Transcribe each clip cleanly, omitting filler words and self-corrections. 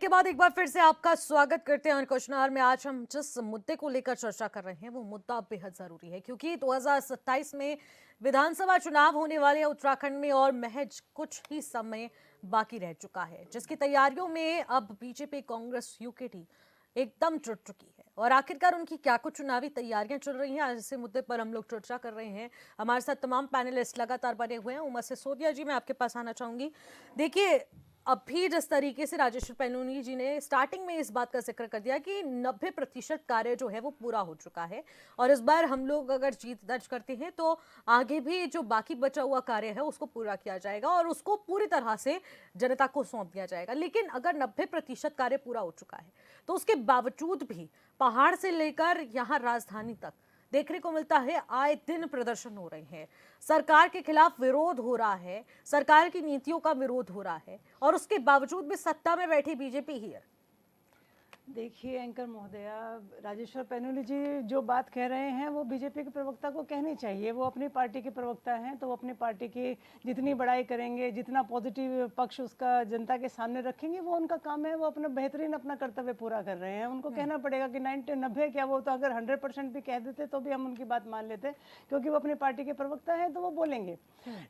के बाद एक बार फिर से आपका स्वागत करते हैं क्वेश्चन में। आज हम जिस मुद्दे को लेकर चर्चा कर रहे हैं वो मुद्दा बेहद जरूरी है, क्योंकि 2027 में विधानसभा चुनाव होने वाले हैं उत्तराखंड में और महज कुछ ही समय बाकी रह चुका है, जिसकी तैयारियों में अब बीजेपी, कांग्रेस, यूकेटी एकदम जुट चुकी है। और आखिरकार उनकी क्या कुछ चुनावी तैयारियां चल रही हैं, आज इसी मुद्दे पर हम लोग चर्चा कर रहे हैं। हमारे साथ तमाम पैनलिस्ट लगातार बने हुए हैं। उमा सिसोदिया जी, मैं आपके पास आना चाहूंगी। देखिए, अभी जिस तरीके से राजेश्वर पैन्यूली जी ने स्टार्टिंग में इस बात का जिक्र कर दिया कि 90% कार्य जो है वो पूरा हो चुका है और इस बार हम लोग अगर जीत दर्ज करते हैं तो आगे भी जो बाकी बचा हुआ कार्य है उसको पूरा किया जाएगा और उसको पूरी तरह से जनता को सौंप दिया जाएगा। लेकिन अगर 90% कार्य पूरा हो चुका है तो उसके बावजूद भी पहाड़ से लेकर यहाँ राजधानी तक देखने को मिलता है आए दिन प्रदर्शन हो रहे हैं, सरकार के खिलाफ विरोध हो रहा है, सरकार की नीतियों का विरोध हो रहा है और उसके बावजूद भी सत्ता में बैठी बीजेपी ही है। देखिए एंकर महोदया, राजेश्वर पैन्यूली जी जो बात कह रहे हैं वो बीजेपी के प्रवक्ता को कहनी चाहिए। वो अपनी पार्टी के प्रवक्ता हैं तो वो अपनी पार्टी की जितनी बड़ाई करेंगे, जितना पॉजिटिव पक्ष उसका जनता के सामने रखेंगे, वो उनका काम है। वो अपना बेहतरीन अपना कर्तव्य पूरा कर रहे हैं। उनको कहना पड़ेगा कि 90 क्या, वो तो अगर 100% भी कह देते तो भी हम उनकी बात मान लेते, क्योंकि वो अपनी पार्टी के प्रवक्ता हैं तो वो बोलेंगे।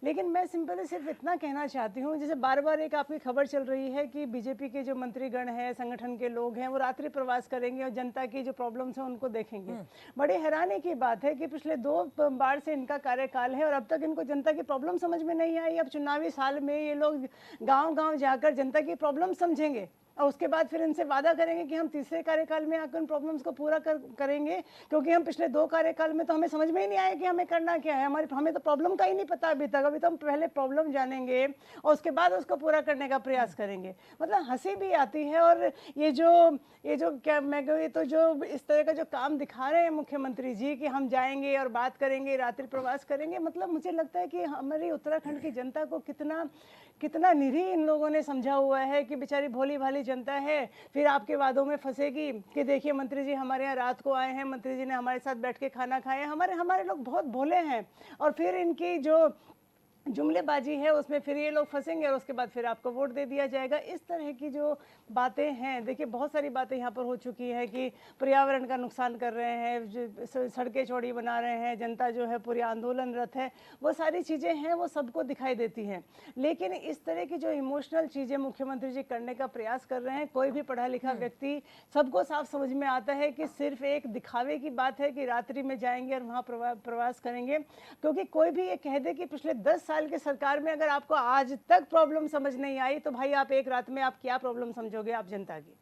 लेकिन मैं सिंपली सिर्फ इतना कहना चाहती हूँ, जैसे बार बार एक आपकी खबर चल रही है कि बीजेपी के जो मंत्रीगण हैं, संगठन के लोग हैं, वो रात्रि प्रवास करेंगे और जनता की जो प्रॉब्लम्स हैं उनको देखेंगे। बड़ी हैरानी की बात है कि पिछले 2 बार से इनका कार्यकाल है और अब तक इनको जनता की प्रॉब्लम समझ में नहीं आई। अब चुनावी साल में ये लोग गांव गांव जाकर जनता की प्रॉब्लम समझेंगे और उसके बाद फिर इनसे वादा करेंगे कि हम तीसरे कार्यकाल में आकर उन प्रॉब्लम्स को पूरा करेंगे, क्योंकि हम पिछले 2 कार्यकाल में तो हमें समझ में ही नहीं आया कि हमें करना क्या है। हमें तो प्रॉब्लम का ही नहीं पता अभी तक। अभी तो हम पहले प्रॉब्लम जानेंगे और उसके बाद उसको पूरा करने का प्रयास करेंगे। मतलब हंसी भी आती है। और ये जो क्या मैं कहूँ, ये तो जो इस तरह का जो काम दिखा रहे हैं मुख्यमंत्री जी कि हम जाएंगे और बात करेंगे, रात्रि प्रवास करेंगे, मतलब मुझे लगता है कि हमारी उत्तराखंड की जनता को कितना निरीह इन लोगों ने समझा हुआ है कि बेचारी भोली भाली जनता है, फिर आपके वादों में फंसेगी कि देखिए मंत्री जी हमारे यहाँ रात को आए हैं, मंत्री जी ने हमारे साथ बैठ के खाना खाया। हमारे लोग बहुत भोले हैं और फिर इनकी जो जुमलेबाजी है उसमें फिर ये लोग फंसेंगे और उसके बाद फिर आपको वोट दे दिया जाएगा। इस तरह की जो बातें हैं, देखिए बहुत सारी बातें यहाँ पर हो चुकी है कि पर्यावरण का नुकसान कर रहे हैं, सड़कें चौड़ी बना रहे हैं, जनता जो है पूरी आंदोलनरत है, वो सारी चीज़ें हैं, वो सबको दिखाई देती हैं। लेकिन इस तरह की जो इमोशनल चीज़ें मुख्यमंत्री जी करने का प्रयास कर रहे हैं, कोई भी पढ़ा लिखा व्यक्ति, सबको साफ समझ में आता है कि सिर्फ एक दिखावे की बात है कि रात्रि में जाएंगे और वहाँ प्रवास करेंगे। क्योंकि कोई भी ये कह दे कि पिछले 10 साल की सरकार में अगर आपको आज तक प्रॉब्लम समझ नहीं आई तो भाई आप एक रात में आप क्या प्रॉब्लम समझोगे आप जनता की?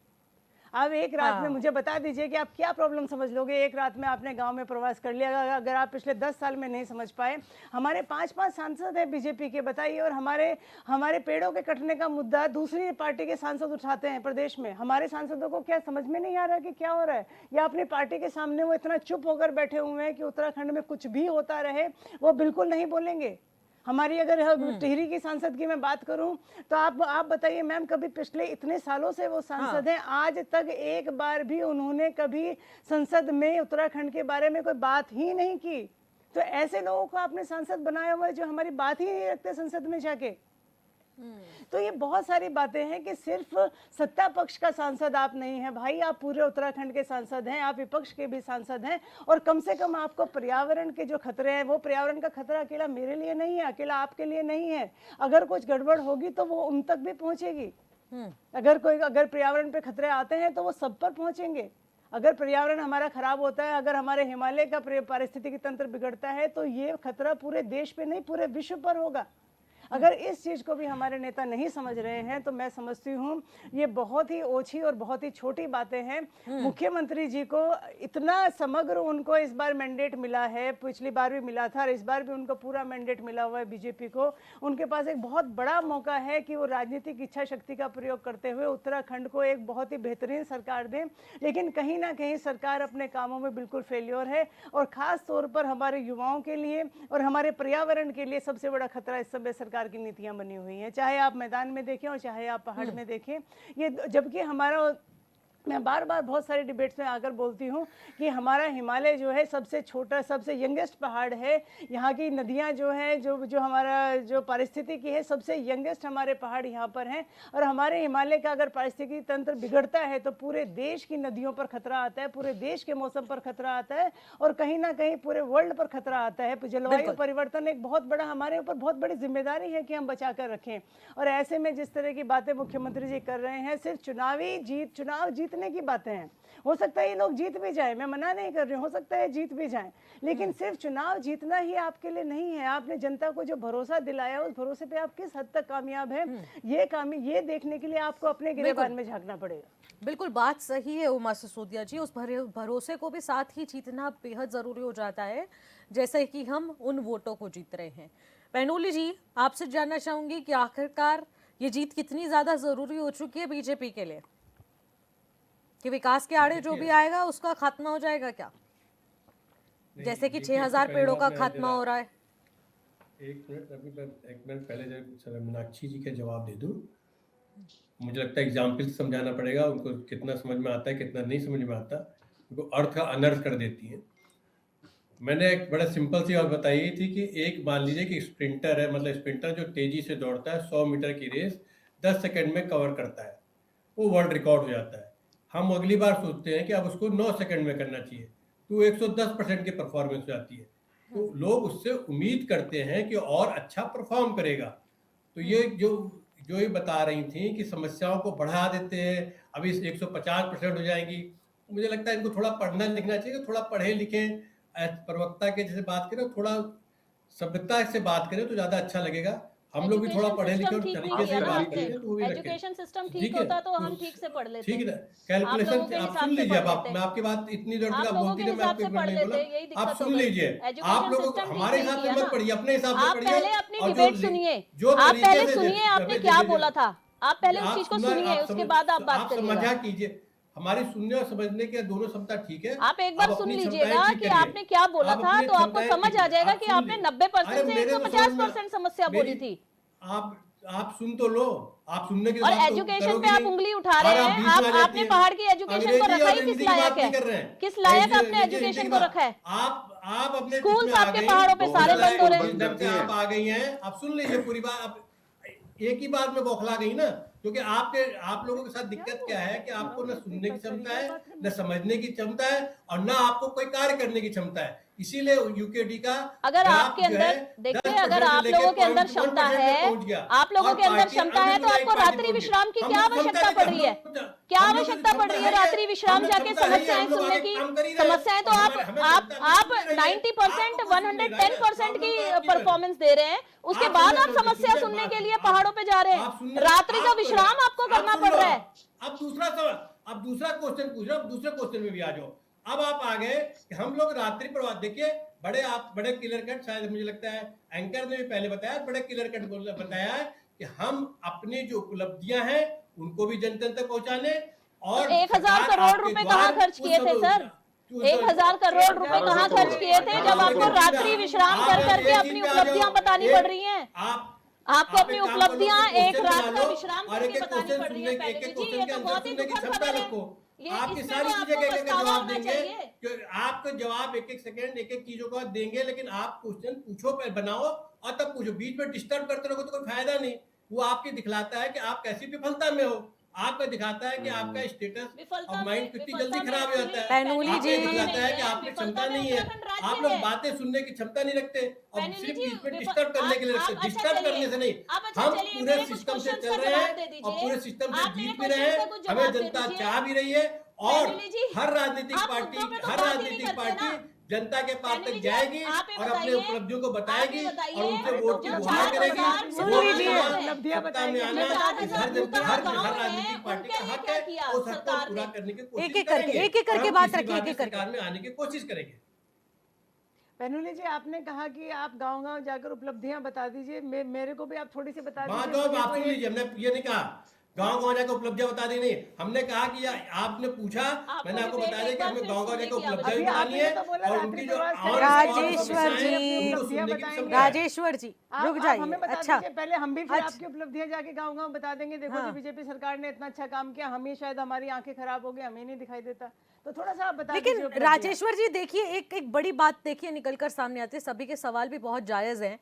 आप एक रात में मुझे बता दीजिए कि आप क्या प्रॉब्लम समझ लोगे। एक रात में आपने गांव में प्रवास कर लिया, अगर आप पिछले 10 साल में नहीं समझ पाए। हमारे 5 सांसद हैं बीजेपी के, बताइए, और हमारे पेड़ों के कटने का मुद्दा दूसरी पार्टी के सांसद उठाते हैं प्रदेश में। हमारे सांसदों को क्या समझ में नहीं आ रहा कि क्या हो रहा है, या अपनी पार्टी के सामने वो इतना चुप होकर बैठे हुए हैं कि उत्तराखंड में कुछ भी होता रहे वो बिल्कुल नहीं बोलेंगे। हमारी अगर टिहरी की सांसद की मैं बात करूं तो आप बताइए मैम, कभी पिछले इतने सालों से वो सांसद हैं, आज तक एक बार भी उन्होंने कभी संसद में उत्तराखंड के बारे में कोई बात ही नहीं की। तो ऐसे लोगों को आपने सांसद बनाया हुआ है जो हमारी बात ही नहीं रखते संसद में जाके। तो ये बहुत सारी बातें हैं कि सिर्फ सत्ता पक्ष का सांसद आप नहीं है भाई, आप पूरे उत्तराखंड के सांसद हैं, आप विपक्ष के भी सांसद हैं। और कम से कम आपको पर्यावरण के जो खतरे हैं, वो पर्यावरण का खतरा अकेला मेरे लिए नहीं है, अकेला आपके लिए नहीं है। अगर कुछ गड़बड़ होगी तो वो उन तक भी पहुंचेगी। अगर पर्यावरण पे खतरे आते हैं तो वो सब पर पहुंचेंगे। अगर पर्यावरण हमारा खराब होता है, अगर हमारे हिमालय का पारिस्थितिकी तंत्र बिगड़ता है तो ये खतरा पूरे देश पे नहीं पूरे विश्व पर होगा। अगर इस चीज़ को भी हमारे नेता नहीं समझ रहे हैं तो मैं समझती हूँ ये बहुत ही ओछी और बहुत ही छोटी बातें हैं। मुख्यमंत्री जी को इतना समग्र उनको इस बार मैंडेट मिला है, पिछली बार भी मिला था और इस बार भी उनको पूरा मैंडेट मिला हुआ है बीजेपी को। उनके पास एक बहुत बड़ा मौका है कि वो राजनीतिक इच्छा शक्ति का प्रयोग करते हुए उत्तराखंड को एक बहुत ही बेहतरीन सरकार दें। लेकिन कहीं ना कहीं सरकार अपने कामों में बिल्कुल फेल्योर है और ख़ास तौर पर हमारे युवाओं के लिए और हमारे पर्यावरण के लिए सबसे बड़ा खतरा इस समय सरकार की नीतियां बनी हुई हैं, चाहे आप मैदान में देखें और चाहे आप पहाड़ में देखें। ये जबकि मैं बार बार बहुत सारे डिबेट्स में आकर बोलती हूँ कि हमारा हिमालय जो है सबसे छोटा, सबसे यंगेस्ट पहाड़ है। यहाँ की नदियाँ जो हैं, जो जो हमारा जो पारिस्थितिकी है, सबसे यंगेस्ट हमारे पहाड़ यहाँ पर हैं। और हमारे हिमालय का अगर पारिस्थितिकी तंत्र बिगड़ता है तो पूरे देश की नदियों पर खतरा आता है, पूरे देश के मौसम पर खतरा आता है, और कहीं ना कहीं पूरे वर्ल्ड पर खतरा आता है। जलवायु परिवर्तन एक बहुत बड़ा, हमारे ऊपर बहुत बड़ी जिम्मेदारी है कि हम बचा कर रखें। और ऐसे में जिस तरह की बातें मुख्यमंत्री जी कर रहे हैं, सिर्फ चुनाव जीतने की बातें हैं। हो सकता है ये लोग जीत भी जाए, मैं मना नहीं कर रही हूँ, हो सकता है जीत भी जाए, लेकिन सिर्फ चुनाव जीतना ही आपके लिए नहीं है। आपने जनता को जो भरोसा दिलाया, उस भरोसे पे आप किस हद तक कामयाब हैं, ये देखने के लिए आपको अपने गिरेबान में झांकना पड़ेगा। बिल्कुल बात सही है उमा सिसोदिया जी, उस भरोसे को भी साथ ही जीतना बेहद जरूरी हो जाता है, जैसे कि हम उन वोटों को जीत रहे हैं। पैनोली जी, आपसे जानना चाहूंगी कि आखिरकार ये जीत कितनी ज्यादा जरूरी हो चुकी है बीजेपी के लिए, कि विकास के आड़े जो भी आएगा उसका खात्मा हो जाएगा क्या? जैसे कि 6000 पेड़ों का खात्मा हो रहा है। एक मिनट पहले जब मीनाक्षी जी के जवाब दे दूं, मुझे लगता है एग्जाम्पल से समझाना पड़ेगा उनको, कितना समझ में आता है कितना नहीं समझ में आता, उनको अर्थ का अनर्थ कर देती है। मैंने एक बड़ा सिंपल सी बात बताई थी कि एक मान लीजिए कि स्प्रिंटर है, मतलब स्प्रिंटर जो तेजी से दौड़ता है, 100 मीटर की रेस 10 सेकंड में कवर करता है, वो वर्ल्ड रिकॉर्ड हो जाता है। हम अगली बार सोचते हैं कि अब उसको 9 सेकंड में करना चाहिए, तो 110% की परफॉर्मेंस हो जाती है। तो लोग उससे उम्मीद करते हैं कि और अच्छा परफॉर्म करेगा। तो ये जो ये बता रही थी कि समस्याओं को बढ़ा देते हैं, अभी 150% हो जाएंगी, मुझे लगता है इनको थोड़ा पढ़ना लिखना चाहिए, थोड़ा पढ़े लिखें, प्रवक्ता के जैसे बात करें, थोड़ा सभ्यता से बात करें तो ज्यादा अच्छा लगेगा। हम लोग भी थोड़ा पढ़े लिखे और तरीके से बात करते हैं तो वो भी रखें। एजुकेशन सिस्टम ठीक ठीक है, होता तो हम ठीक से पढ़ लेते। ठीक है ना, कैलकुलेशन आप सुन लीजिए। अब मैं आपकी बात इतनी देर तक आप बोलती रहे, मैं आपको एक मिनट नहीं बोला, आप सुन लीजिए। आप लोग हमारे हिसाब से मत पढ़िए, अपने हिसाब से पढ़िए। पहले अपनी डिबेट सुनिए, आप पहले सुनिए आपने क्या बोला था, आप पहले उस चीज को सुनिए, उसके बाद आप बात करिएगा। समझा कीजिए, हमारी सुनने और समझने के दोनों क्षमता ठीक है। आप एक बार सुन लीजिएगा कि आपने क्या बोला था, तो आपको समझ आ जाएगा कि आपने 90% से 150% समस्या बोली थी। आप सुन तो लो, आप सुनने के और बाद एजुकेशन पे आप उंगली उठा रहे हैं। आपने पहाड़ की एजुकेशन को रखा ही किस लायक है? किस लायक आपने एजुकेशन को रखा है? आप अपने स्कूल आपके पहाड़ों पे सारे बंद हो रहे हैं। आप आ गई हैं, आप सुन लीजिए पूरी बात। एक ही बात में बौखला गई ना, क्योंकि आप लोगों के साथ दिक्कत क्या है कि आपको न सुनने की क्षमता है, न समझने की क्षमता है, और न आपको कोई कार्य करने की क्षमता है। इसीलिए यूकेडी का अगर आपके अंदर देखिए, अगर आप लोगों के अंदर क्षमता है, आप लोगों के अंदर क्षमता है, तो आपको रात्रि विश्राम की क्या आवश्यकता पड़ रही है? क्या आवश्यकता पड़ रही है रात्रि विश्राम जाके समस्याएं सुनने की? समस्याएं तो आप 90% 110% की परफॉर्मेंच दे रहे हैं, उसके बाद आप समस्या सुनने के लिए पहाड़ों पे जा रहे हैं। रात्रि का विश्राम आपको करना पड़ रहा है। अब दूसरा सवाल, अब दूसरा क्वेश्चन पूछ रहा हूं, दूसरे क्वेश्चन में भी आ जाओ। अब आप आ गए कि हम लोग रात्रि प्रभात, देखिए बड़े क्लियर कट, शायद मुझे लगता है एंकर ने भी पहले बताया, बड़े क्लियर कट बताया है कि हम अपनी जो उपलब्धियां हैं उनको भी जन जन तक पहुंचाने, और 1000 करोड़ रुपए कहाँ खर्च किए थे सर? 1000 करोड़ रुपए कहाँ खर्च किए थे जब आपको रात्रि विश्राम कर करके अपनी उपलब्धियां बतानी पड़ रही हैं? आपको अपनी उपलब्धियां एक रात का विश्राम करके बतानी पड़ रही है। पैनोली जी, ये तो बहुत ही दुखद खबर है। आपकी सारी चीजें एक एक जवाब देंगे, आपको जवाब एक एक सेकंड एक एक चीजों का देंगे, लेकिन आप क्वेश्चन पूछो, पर बनाओ और तब पूछो। बीच में डिस्टर्ब करते रहोगे तो कोई फायदा नहीं। वो आपकी दिखलाता है कि आप कैसी विफलता में हो, आपका दिखाता है कि आपका स्टेटस ऑफ माइंड कितनी जल्दी खराब हो जाता है। पैनोली जी, दिखाता है कि आपकी क्षमता नहीं है, आप लोग बातें सुनने की क्षमता नहीं रखते और सिर्फ बीच में डिस्टर्ब करने के लिए रखते। डिस्टर्ब करने से नहीं, हम पूरे सिस्टम से चल रहे हैं और पूरे सिस्टम से जीत भी रहे हैं, हमें जनता चाह भी रही है। और हर राजनीतिक पार्टी जनता के पास तक जाएगी और अपने उपलब्धियों को बताएगी और उनसे वोट की गुहार करेगी। सुन लीजिए, हर राजनीतिक पार्टी का हक है, वो सबको पूरा करने की कोशिश करेंगे, एक एक करके बात रखिए, एक एक करके सरकार में आने की कोशिश करेंगे। पैनोली जी, आपने कहा कि आप गांव-गांव जाकर उपलब्धियां बता दीजिए, मेरे को भी आप थोड़ी सी बता बात दीजिए। आप सुन लीजिए, हमने ये नहीं कहा, गांव-गांव जाकर उपलब्धियां बता दी नहीं। हमने कहा कि आपने पूछा, मैंने आपको विवेक बताया एक कि बार हमें फिर गांव-गांव सुनने जाकर की उपलब्धियां भी अभी बतानी आपने है तो बोला और रात्रि उनकी जो प्रवास ऑन करेंगे, स्पॉट राजेश्वर समस्याएं जी, हैं, उनको उपलब्धियां सुनने की बताएंगे। क्षमता है। राजेश्वर जी रुक आप जाइए। हमें बता अच्छा, दीजिए पहले, हम भी फिर अच्छा, आपकी उपलब्धियां जाके गाँव-गाँव बता देंगे। देखो जी हाँ। बीजेपी सरकार ने इतना अच्छा काम किया, हम ही शायद हमारी आंखें खराब हो गई, हमें नहीं दिखाई देता। तो थोड़ा सा आप बता लेकिन दीजिए उपलब्धियां। राजेश्वर जी देखिए, एक एक बड़ी बात देखिए निकल कर सामने आती है, सभी के सवाल भी बहुत जायज हैं।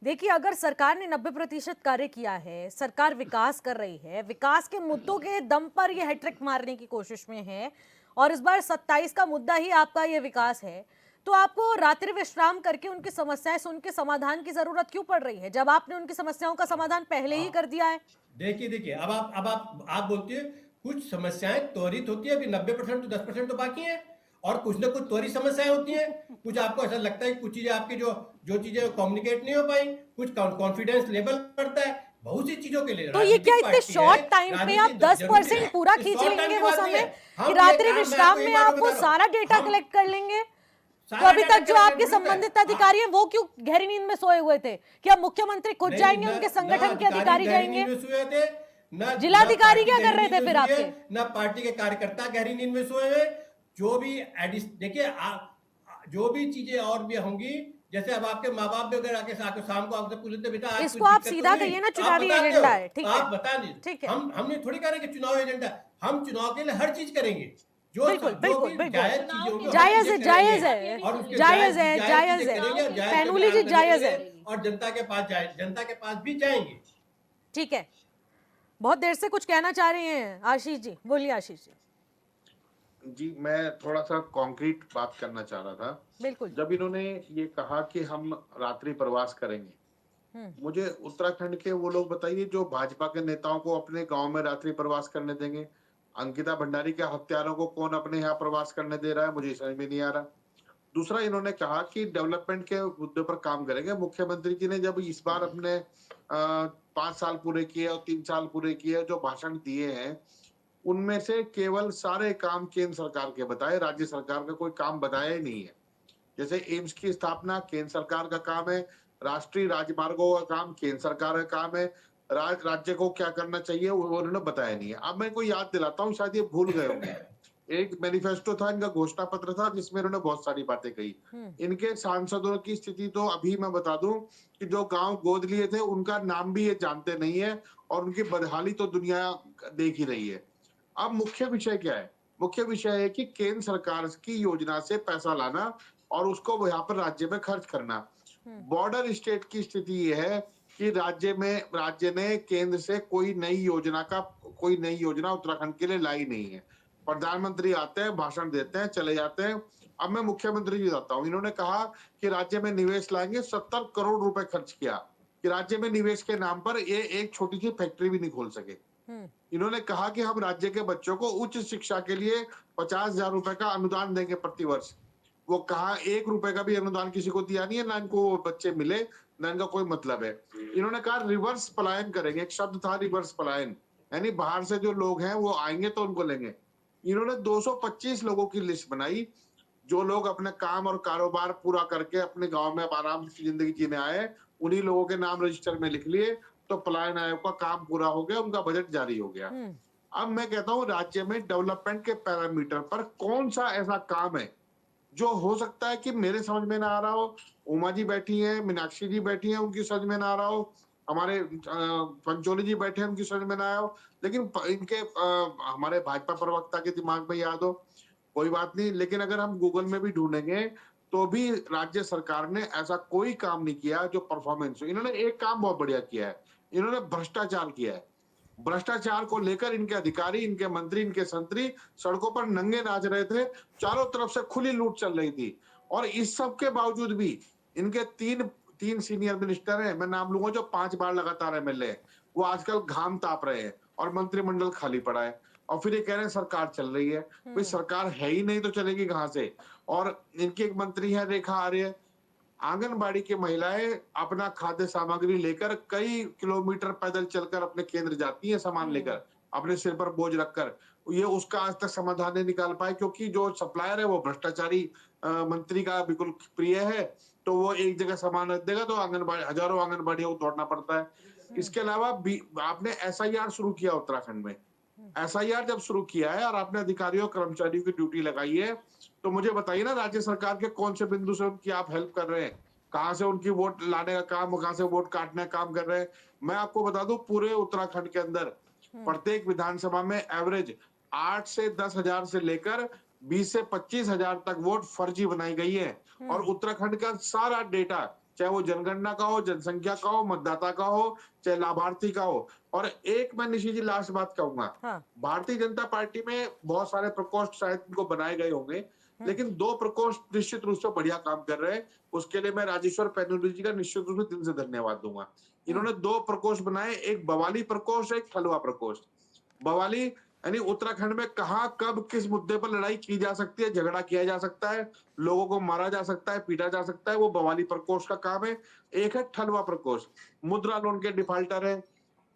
देखिए, अगर सरकार ने 90% कार्य किया है, सरकार विकास कर रही है, विकास के मुद्दों के दम पर ये हैट्रिक मारने की कोशिश में है और इस बार 27 का मुद्दा ही आपका ये विकास है, तो आपको रात्रि विश्राम करके उनकी समस्याएं सुन के समाधान की जरूरत क्यों पड़ रही है, जब आपने उनकी समस्याओं का समाधान पहले ही कर दिया है? देखिए, अब आप बोलती है कुछ समस्याएं त्वरित होती है, अभी 90% तो 10% तो बाकी है और कुछ ना कुछ त्वरित समस्याएं होती हैं। कुछ आपको ऐसा लगता है कि कुछ चीजें आपकी जो चीजें कम्युनिकेट नहीं हो पाई, कुछ कॉन्फिडेंस लेवल बढ़ता है, बहुत सी चीजों के लिए तो ये क्या राजनीतिक इतने पार्टी शॉर्ट है, टाइम में आप राजनीति जरूरी 10% है। पूरा ये खींच शॉर्ट टाइम लेंगे की वो बात नहीं समय है। कि हम ये रात्रि काम मैं विश्राम आपको में एक बात आप वो बता रहा सारा हूं, डेटा हम कलेक्ट कर लेंगे? तो सारा अभी डाटा तक जो कलेक्ट आपके करने में संबंधित अधिकारी हैं वो क्यों गहरी नींद में सोए हुए थे? क्या मुख्यमंत्री खुद नहीं, जाएंगे, न उनके न संगठन के अधिकारी गहरी जाएंगे? नींद में सोए थे, न जिलाधिकारी पार्टी क्या कर गहरी रहे नींद थे में फिर सोई है, आपके? न पार्टी के कार्यकर्ता गहरी नींद में सोए हुए। जो भी देखिए, जो भी चीजें और भी होंगी, जैसे अब आपके माँ बाप भी अगर आके शाम को आपसे पूछ लेते बेटा आज कुछ इसको आप दिक्कत तो सीधा नहीं, कहिए ना, तो आप चुनावी बताते हो, एजेंडा है। तो ठीक आप है, बता दीजिए। ठीक है, हम ये थोड़ी कह रहे कि चुनाव एजेंडा, हम चुनाव के लिए हर चीज करेंगे, जो बिल्कुल, जो बिल्कुल, भी बिल्कुल। जायज चीजें होंगी, हर जायज है, चीजें जायज करेंगे है, और उसके जायज है, जायज जायज चीजें है। करेंगे और जायज पे पैनुली जी, काम जायज है। करेंगे और जनता के पास भी जाएंगे। ठीक है, बहुत देर से कुछ कहना चाह रहे हैं आशीष जी, बोलिए आशीष जी। जी, मैं थोड़ा-सा कॉन्क्रीट बात करना चाह रहा था। बिल्कुल। जब इन्होंने ये कहा कि हम रात्रि प्रवास करेंगे, हम्म। मुझे उत्तराखंड के वो लोग बताइए जो भाजपा के नेताओं को अपने गाँव में रात्रि प्रवास करने देंगे। अंकिता भंडारी के हत्यारों को कौन अपने यहाँ प्रवास करने दे रहा है, मुझे समझ में नहीं आ रहा। दूसरा, इन्होंने कहा कि डेवलपमेंट के मुद्दे पर काम करेंगे। मुख्यमंत्री जी ने जब इस बार अपने 5 साल पूरे किए और 3 साल पूरे किए, जो भाषण दिए हैं, उनमें से केवल सारे काम केंद्र सरकार के बताए, राज्य सरकार का कोई काम बताया ही नहीं है। जैसे एम्स की स्थापना केंद्र सरकार का काम है, राष्ट्रीय राजमार्गों का काम केंद्र सरकार का काम है, राज्य को क्या करना चाहिए वो उन्होंने बताया नहीं है। अब मैं इनको याद दिलाता हूँ, शायद ये भूल गए होंगे। एक मैनिफेस्टो था, इनका घोषणा पत्र था जिसमें इन्होंने बहुत सारी बातें कही। इनके सांसदों की स्थिति तो अभी मैं बता दूं कि जो गांव गोद लिए थे उनका नाम भी ये जानते नहीं है और उनकी बदहाली तो दुनिया देख ही रही है। अब मुख्य विषय क्या है? मुख्य विषय है कि केंद्र सरकार की योजना से पैसा लाना और उसको यहाँ पर राज्य में खर्च करना। बॉर्डर स्टेट की स्थिति ये है कि राज्य ने केंद्र से कोई नई योजना उत्तराखंड के लिए लाई नहीं है। प्रधानमंत्री आते हैं, भाषण देते हैं, चले जाते हैं। अब मैं मुख्यमंत्री जी जाता हूँ, इन्होंने कहा कि राज्य में निवेश लाएंगे, 70 करोड़ रुपए खर्च किया कि राज्य में निवेश के नाम पर ये एक छोटी सी फैक्ट्री भी नहीं खोल सके। इन्होंने कहा कि हम राज्य के बच्चों को उच्च शिक्षा के लिए 50,000 रुपए का अनुदान देंगे प्रति वर्ष। वो कहा 1 रुपए का भी अनुदान किसी को दिया नहीं है, ना इनको बच्चे मिले, ना इनका कोई मतलब है। इन्होंने कहा रिवर्स पलायन करेंगे, एक शब्द था रिवर्स पलायन, यानी बाहर से जो लोग हैं वो आएंगे तो उनको लेंगे। इन्होंने 225 लोगों की लिस्ट बनाई, जो लोग अपने काम और कारोबार पूरा करके अपने गांव में आराम से जिंदगी जीने आए, उन्हीं लोगों के नाम रजिस्टर में लिख लिए, तो पलायन आयोग का काम पूरा हो गया, उनका बजट जारी हो गया। अब मैं कहता हूँ राज्य में डेवलपमेंट के पैरामीटर पर कौन सा ऐसा काम है जो हो सकता है कि मेरे समझ में ना आ रहा हो, उमा जी बैठी हैं, मीनाक्षी जी बैठी हैं, उनकी समझ में ना आ रहा हो, हमारे पंचोली जी बैठे हैं, उनकी समझ में ना आया हो, लेकिन इनके हमारे भाजपा प्रवक्ता के दिमाग में याद हो, कोई बात नहीं। लेकिन अगर हम गूगल में भी ढूंढेंगे तो भी राज्य सरकार ने ऐसा कोई काम नहीं किया जो परफॉर्मेंस हो। इन्होंने एक काम बहुत बढ़िया किया है, इन्होंने भ्रष्टाचार किया है। भ्रष्टाचार को लेकर इनके अधिकारी, इनके मंत्री, इनके संतरी सड़कों पर नंगे नाच रहे थे, चारों तरफ से खुली लूट चल रही थी। और इस सब के बावजूद भी इनके तीन सीनियर मिनिस्टर हैं, मैं नाम लूंगा, जो 5 बार लगातार एमएलए हैं, वो आजकल घाम ताप रहे हैं और मंत्रिमंडल खाली पड़ा है और फिर ये कह रहे हैं सरकार चल रही है। भाई सरकार है ही नहीं तो चलेगी कहां से? और इनकी एक मंत्री है रेखा आर्य, आंगनबाड़ी की महिलाएं अपना खाद्य सामग्री लेकर कई किलोमीटर पैदल चलकर अपने केंद्र जाती हैं सामान लेकर, अपने सिर पर बोझ रखकर। ये उसका आज तक समाधान नहीं निकाल पाए क्योंकि जो सप्लायर है वो भ्रष्टाचारी मंत्री का बिल्कुल प्रिय है, तो वो एक जगह सामान रख देगा तो आंगनबाड़ी, हजारों आंगनबाड़ियों को तोड़ना पड़ता है। इसके अलावा आपने SIR शुरू किया उत्तराखंड में। SIR जब शुरू किया है और आपने अधिकारियों कर्मचारियों की ड्यूटी लगाई है, तो मुझे बताइए ना राज्य सरकार के कौन से बिंदु से उनकी आप हेल्प कर रहे हैं, कहाँ से उनकी वोट लाने का काम, कहाँ से वोट काटने का काम कर रहे हैं। मैं आपको बता दूं पूरे उत्तराखंड के अंदर प्रत्येक विधानसभा में एवरेज 8 से 10 हजार से लेकर 20 से 25 हजार तक वोट फर्जी बनाई गई है। और उत्तराखंड का सारा डेटा, चाहे वो जनगणना का हो, जनसंख्या का हो, मतदाता का हो, चाहे लाभार्थी का हो। और एक मैं निशी जी लास्ट बात कहूंगा, हाँ। भारतीय जनता पार्टी में बहुत सारे प्रकोष्ठ शायद इनको बनाए गए होंगे, लेकिन 2 प्रकोष्ठ निश्चित रूप से बढ़िया काम कर रहे हैं। उसके लिए मैं राजेश्वर पैनुली जी का निश्चित रूप से दिल से धन्यवाद दूंगा। इन्होंने 2 प्रकोष्ठ बनाए, एक बवाली प्रकोष्ठ, एक थलवा प्रकोष्ठ। बवाली यानी उत्तराखंड में कहां कब किस मुद्दे पर लड़ाई की जा सकती है, झगड़ा किया जा सकता है, लोगों को मारा जा सकता है, पीटा जा सकता है, वो बवाली प्रकोष्ठ का काम है। एक है थलवा प्रकोष्ठ, मुद्रा लोन के डिफाल्टर है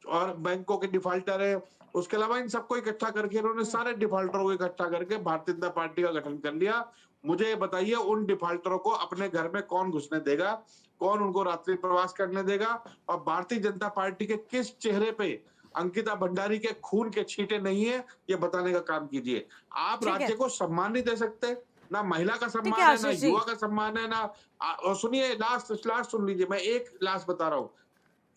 और बैंकों के डिफाल्टर है। उसके अलावा इन सबको इकट्ठा करके इन्होंने सारे डिफाल्टरों को इकट्ठा करके भारतीय जनता पार्टी का गठन कर लिया। मुझे ये बताइए उन डिफाल्टरों को अपने घर में कौन घुसने देगा, कौन उनको रात्रि प्रवास करने देगा, और भारतीय जनता पार्टी के किस चेहरे पे अंकिता भंडारी के खून के छींटे नहीं है, ये बताने का काम कीजिए। आप राज्य को सम्मान नहीं दे सकते, ना महिला का सम्मान है, ना युवा का सम्मान है, ना और सुनिए लास्ट सुन लीजिए, मैं एक लास्ट बता रहा हूँ।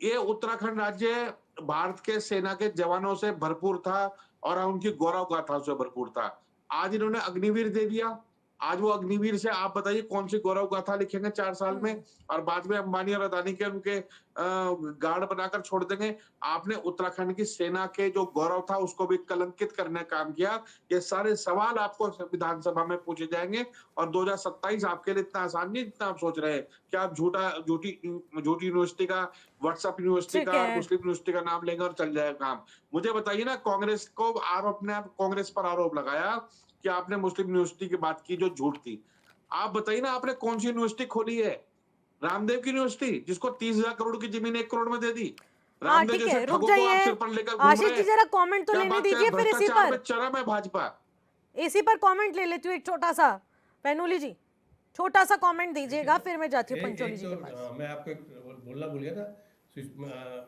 ये उत्तराखंड राज्य भारत के सेना के जवानों से भरपूर था और उनकी गौरव गाथा से भरपूर था। आज इन्होंने अग्निवीर दे दिया। आज वो अग्निवीर से आप बताइए कौन सी गौरव गाथा लिखेंगे 4 साल में, और बाद में अंबानी और अदानी के उनके गार्ड बनाकर छोड़ देंगे। आपने उत्तराखंड की सेना के जो गौरव था उसको भी कलंकित करने का काम किया। ये सारे सवाल आपको विधानसभा में पूछे जाएंगे और 2027 आपके लिए इतना आसान नहीं जितना आप सोच रहे हैं कि आप झूठी यूनिवर्सिटी का, व्हाट्सएप यूनिवर्सिटी का, मुस्लिम यूनिवर्सिटी का नाम लेंगे और चल जाएगा काम। मुझे बताइए ना, कांग्रेस को कांग्रेस पर आरोप लगाया कि आपने मुस्लिम यूनिवर्सिटी की बात की जो झूठ थी। आप बताइए ना, आपने कौन सी यूनिवर्सिटी खोली है? रामदेव की यूनिवर्सिटी, जिसको 30,000 करोड़ की जमीन 1 करोड़ में दे दी। रामदेव जैसे ठगों को आप सिर पर लेकर घूम रहे हैं। आशीष जी जरा कमेंट तो लेने दीजिए फिर इसी पर। चरम है भाजपा। इसी पर कमेंट ले लेती हूँ एक छोटा सा। पैनुली जी छोटा सा कमेंट दीजिएगा, फिर मैं जाती हूँ पंचोली जी के पास। मैं आपको बोलना भूल गया था,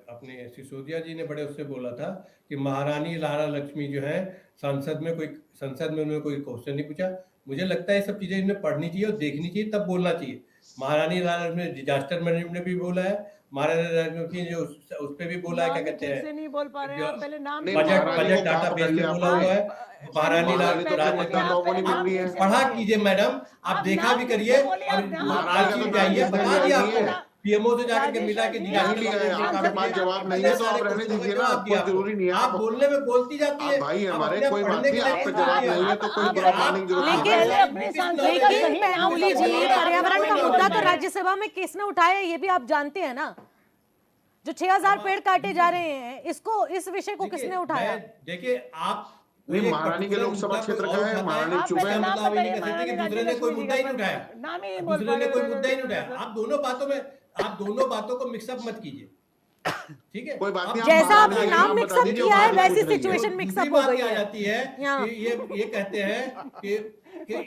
अपने सिसोदिया जी ने बड़े उससे बोला था कि महारानी लाला लक्ष्मी जो है संसद में उन्होंने कोई क्वेश्चन नहीं पूछा। मुझे लगता है ये सब चीजें इन्हें पढ़नी चाहिए और देखनी चाहिए, तब बोलना चाहिए। महारानी लाला लक्ष्मी ने डिजास्टर मैनेजमेंट में भी बोला है, महारानी लक्ष्मी जो उस पे भी बोला है, क्या कहते हैं, नहीं बोल पा रहे हैं आप, पहले नाम बजट डाटा बेस में बोला हुआ है। महारानी लाला पढ़ा कीजिए मैडम, आप देखा भी करिए और आर्चिव जाइए, बता दिया आपको। पीएमओ से जाकर के मिला के आपके पास जवाब नहीं है तो आप रहने दीजिए ना, कोई जरूरी नहीं है। आप बोलने में बोलती जाती है भाई, हमारे कोई बात नहीं, आपका जवाब नहीं है तो कोई बुरा मानने की जरूरत नहीं है। लेकिन पैनुली जी, पर्यावरण का मुद्दा तो राज्यसभा में किसने उठाया ये भी आप जानते हैं ना। जो 6000 पेड़ काटे जा रहे हैं, इसको, इस विषय को किसने उठाया? देखिए आप नहीं, महारानी के लोकसभा क्षेत्र का है, महारानी चुप है। दूसरे ने कोई मुद्दा ही नहीं उठाया, दूसरे ने कोई मुद्दा ही नहीं उठाया। आप दोनों बातों को मिक्सअप मत कीजिए, ठीक है? कोई बात नहीं, जैसा आपने नाम मिक्सअप किया है वैसी सिचुएशन मिक्सअप हो गई आ है। जाती है कि ये कहते हैं कि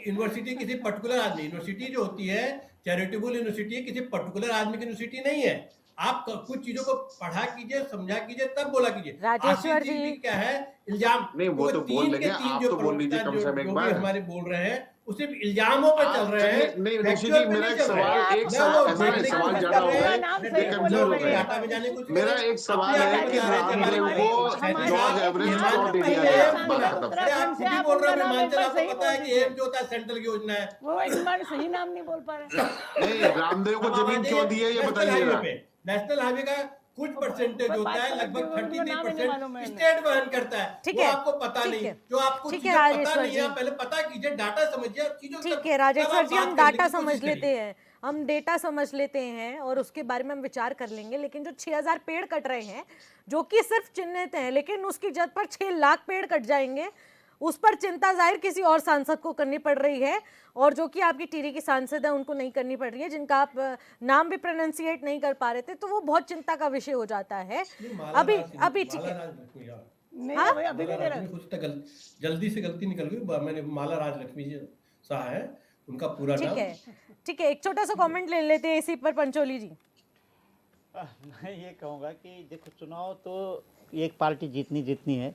यूनिवर्सिटी किसी पर्टिकुलर आदमी, यूनिवर्सिटी जो होती है चैरिटेबल यूनिवर्सिटी किसी पर्टिकुलर आदमी की यूनिवर्सिटी नहीं है। आप कुछ चीजों को पढ़ा कीजिए, समझा कीजिए, तब बोला कीजिए। राजेश्वर जी क्या है इल्जाम, नहीं वो तो बोल लेंगे, आप तो बोल लीजिए कम से कम एक बार। हमारे बोल रहे हैं वो सिर्फ इल्जामों पर चल रहे हैं। नहीं ऋषि जी, मेरा एक सवाल ज्यादा हो गया, मेरा एक सवाल है कि रामदेव को जॉर्ज एवरेस्ट क्यों दे दिया गया? आप खुद ही बोल रहे हो हिमाचल, आपको पता है कि एम्स जो होता है सेंट्रल योजना है, वो एक बार सही नाम नहीं बोल पा रहे। नहीं, रामदेव को जमीन क्यों दी है ये बताइएगा। नेशनल हाईवे का कुछ परसेंटेज होता है, लगभग 33% स्टेट वहन करता है। ठीक वो है, आपको पता नहीं, जो आपको ठीक चीजें है पता राजेश्वर नहीं है, जी, पहले पता कीजिए, डाटा समझिए, चीजों ठीक है राजेश्वर जी, हम डाटा समझ लेते हैं, हम डेटा समझ लेते हैं और उसके बारे में हम विचार कर लेंगे। लेकिन जो 6000 पेड़ कट रहे हैं, जो कि सिर्फ चिन्हित हैं, लेकिन उसकी जगह पर 6 लाख पेड़ कट जाएंगे, उस पर चिंता जाहिर किसी और सांसद को करनी पड़ रही है, और जो कि आपकी टिहरी की सांसद है उनको नहीं करनी पड़ रही है, जिनका आप नाम भी प्रोनाउंसिएट नहीं कर पा रहे थे, तो वो बहुत चिंता का विषय हो जाता है। अभी ठीक है, जल्दी से गलती निकल गई, मैंने माला राजलक्ष्मी जी शाह है उनका पूरा नाम। ठीक है, एक छोटा सा कमेंट ले लेते हैं इसी पर पंचोली जी। मैं ये कहूँगा कि देखो, चुनाव तो एक पार्टी जीतनी है,